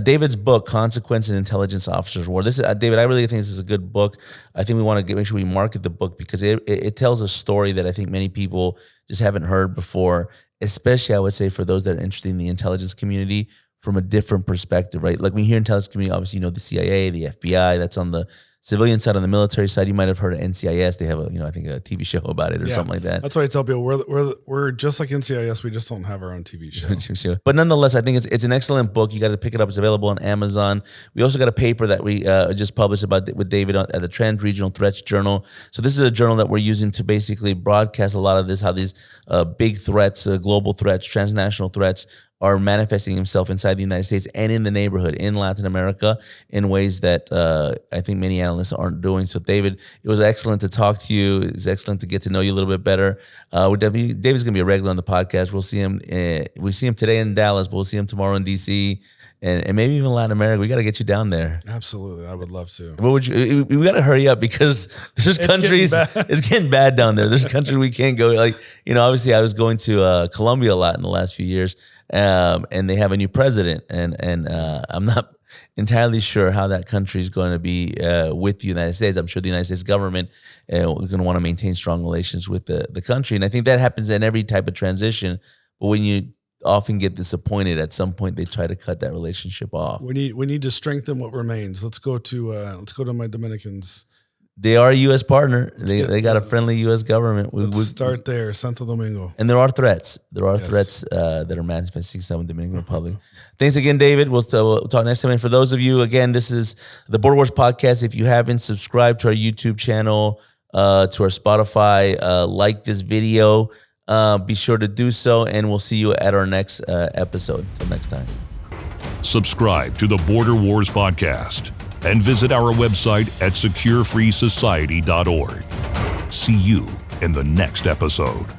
David's book, Consequence and Intelligence Officers' War. This is David. I really think this is a good book. I think we want to make sure we market the book because it tells a story that I think many people just haven't heard before. Especially, I would say, for those that are interested in the intelligence community from a different perspective, right? Like when you hear intelligence community, obviously the CIA, the FBI. That's on the civilian side. On the military side, you might have heard of NCIS. They have I think a TV show about it or something like that. That's why I tell people we're just like NCIS. We just don't have our own TV show. But nonetheless, I think it's an excellent book. You got to pick it up. It's available on Amazon. We also got a paper that we just published with David at the Transregional Threats Journal. So this is a journal that we're using to basically broadcast a lot of this, how these big threats, global threats, transnational threats are manifesting himself inside the United States and in the neighborhood in Latin America in ways that I think many analysts aren't doing. So, David, it was excellent to talk to you. It's excellent to get to know you a little bit better. David's going to be a regular on the podcast. We'll see him. We see him today in Dallas, but we'll see him tomorrow in D.C. and maybe even Latin America. We got to get you down there. Absolutely, I would love to. What would you? We got to hurry up because there's countries. It's getting bad down there. There's countries we can't go. Like obviously, I was going to Colombia a lot in the last few years. And they have a new president, and I'm not entirely sure how that country is going to be with the United States. I'm sure the United States government is going to want to maintain strong relations with the country, and I think that happens in every type of transition. But when you often get disappointed, at some point they try to cut that relationship off. We need to strengthen what remains. Let's go to my Dominicans. They are a U.S. partner. They got a friendly U.S. government. Let's start there, Santo Domingo. And there are threats. There are threats that are manifesting some in the Dominican Republic. Thanks again, David. We'll talk next time. And for those of you, again, this is the Border Wars Podcast. If you haven't subscribed to our YouTube channel, to our Spotify, like this video, be sure to do so. And we'll see you at our next episode. Until next time. Subscribe to the Border Wars Podcast and visit our website at securefreesociety.org. See you in the next episode.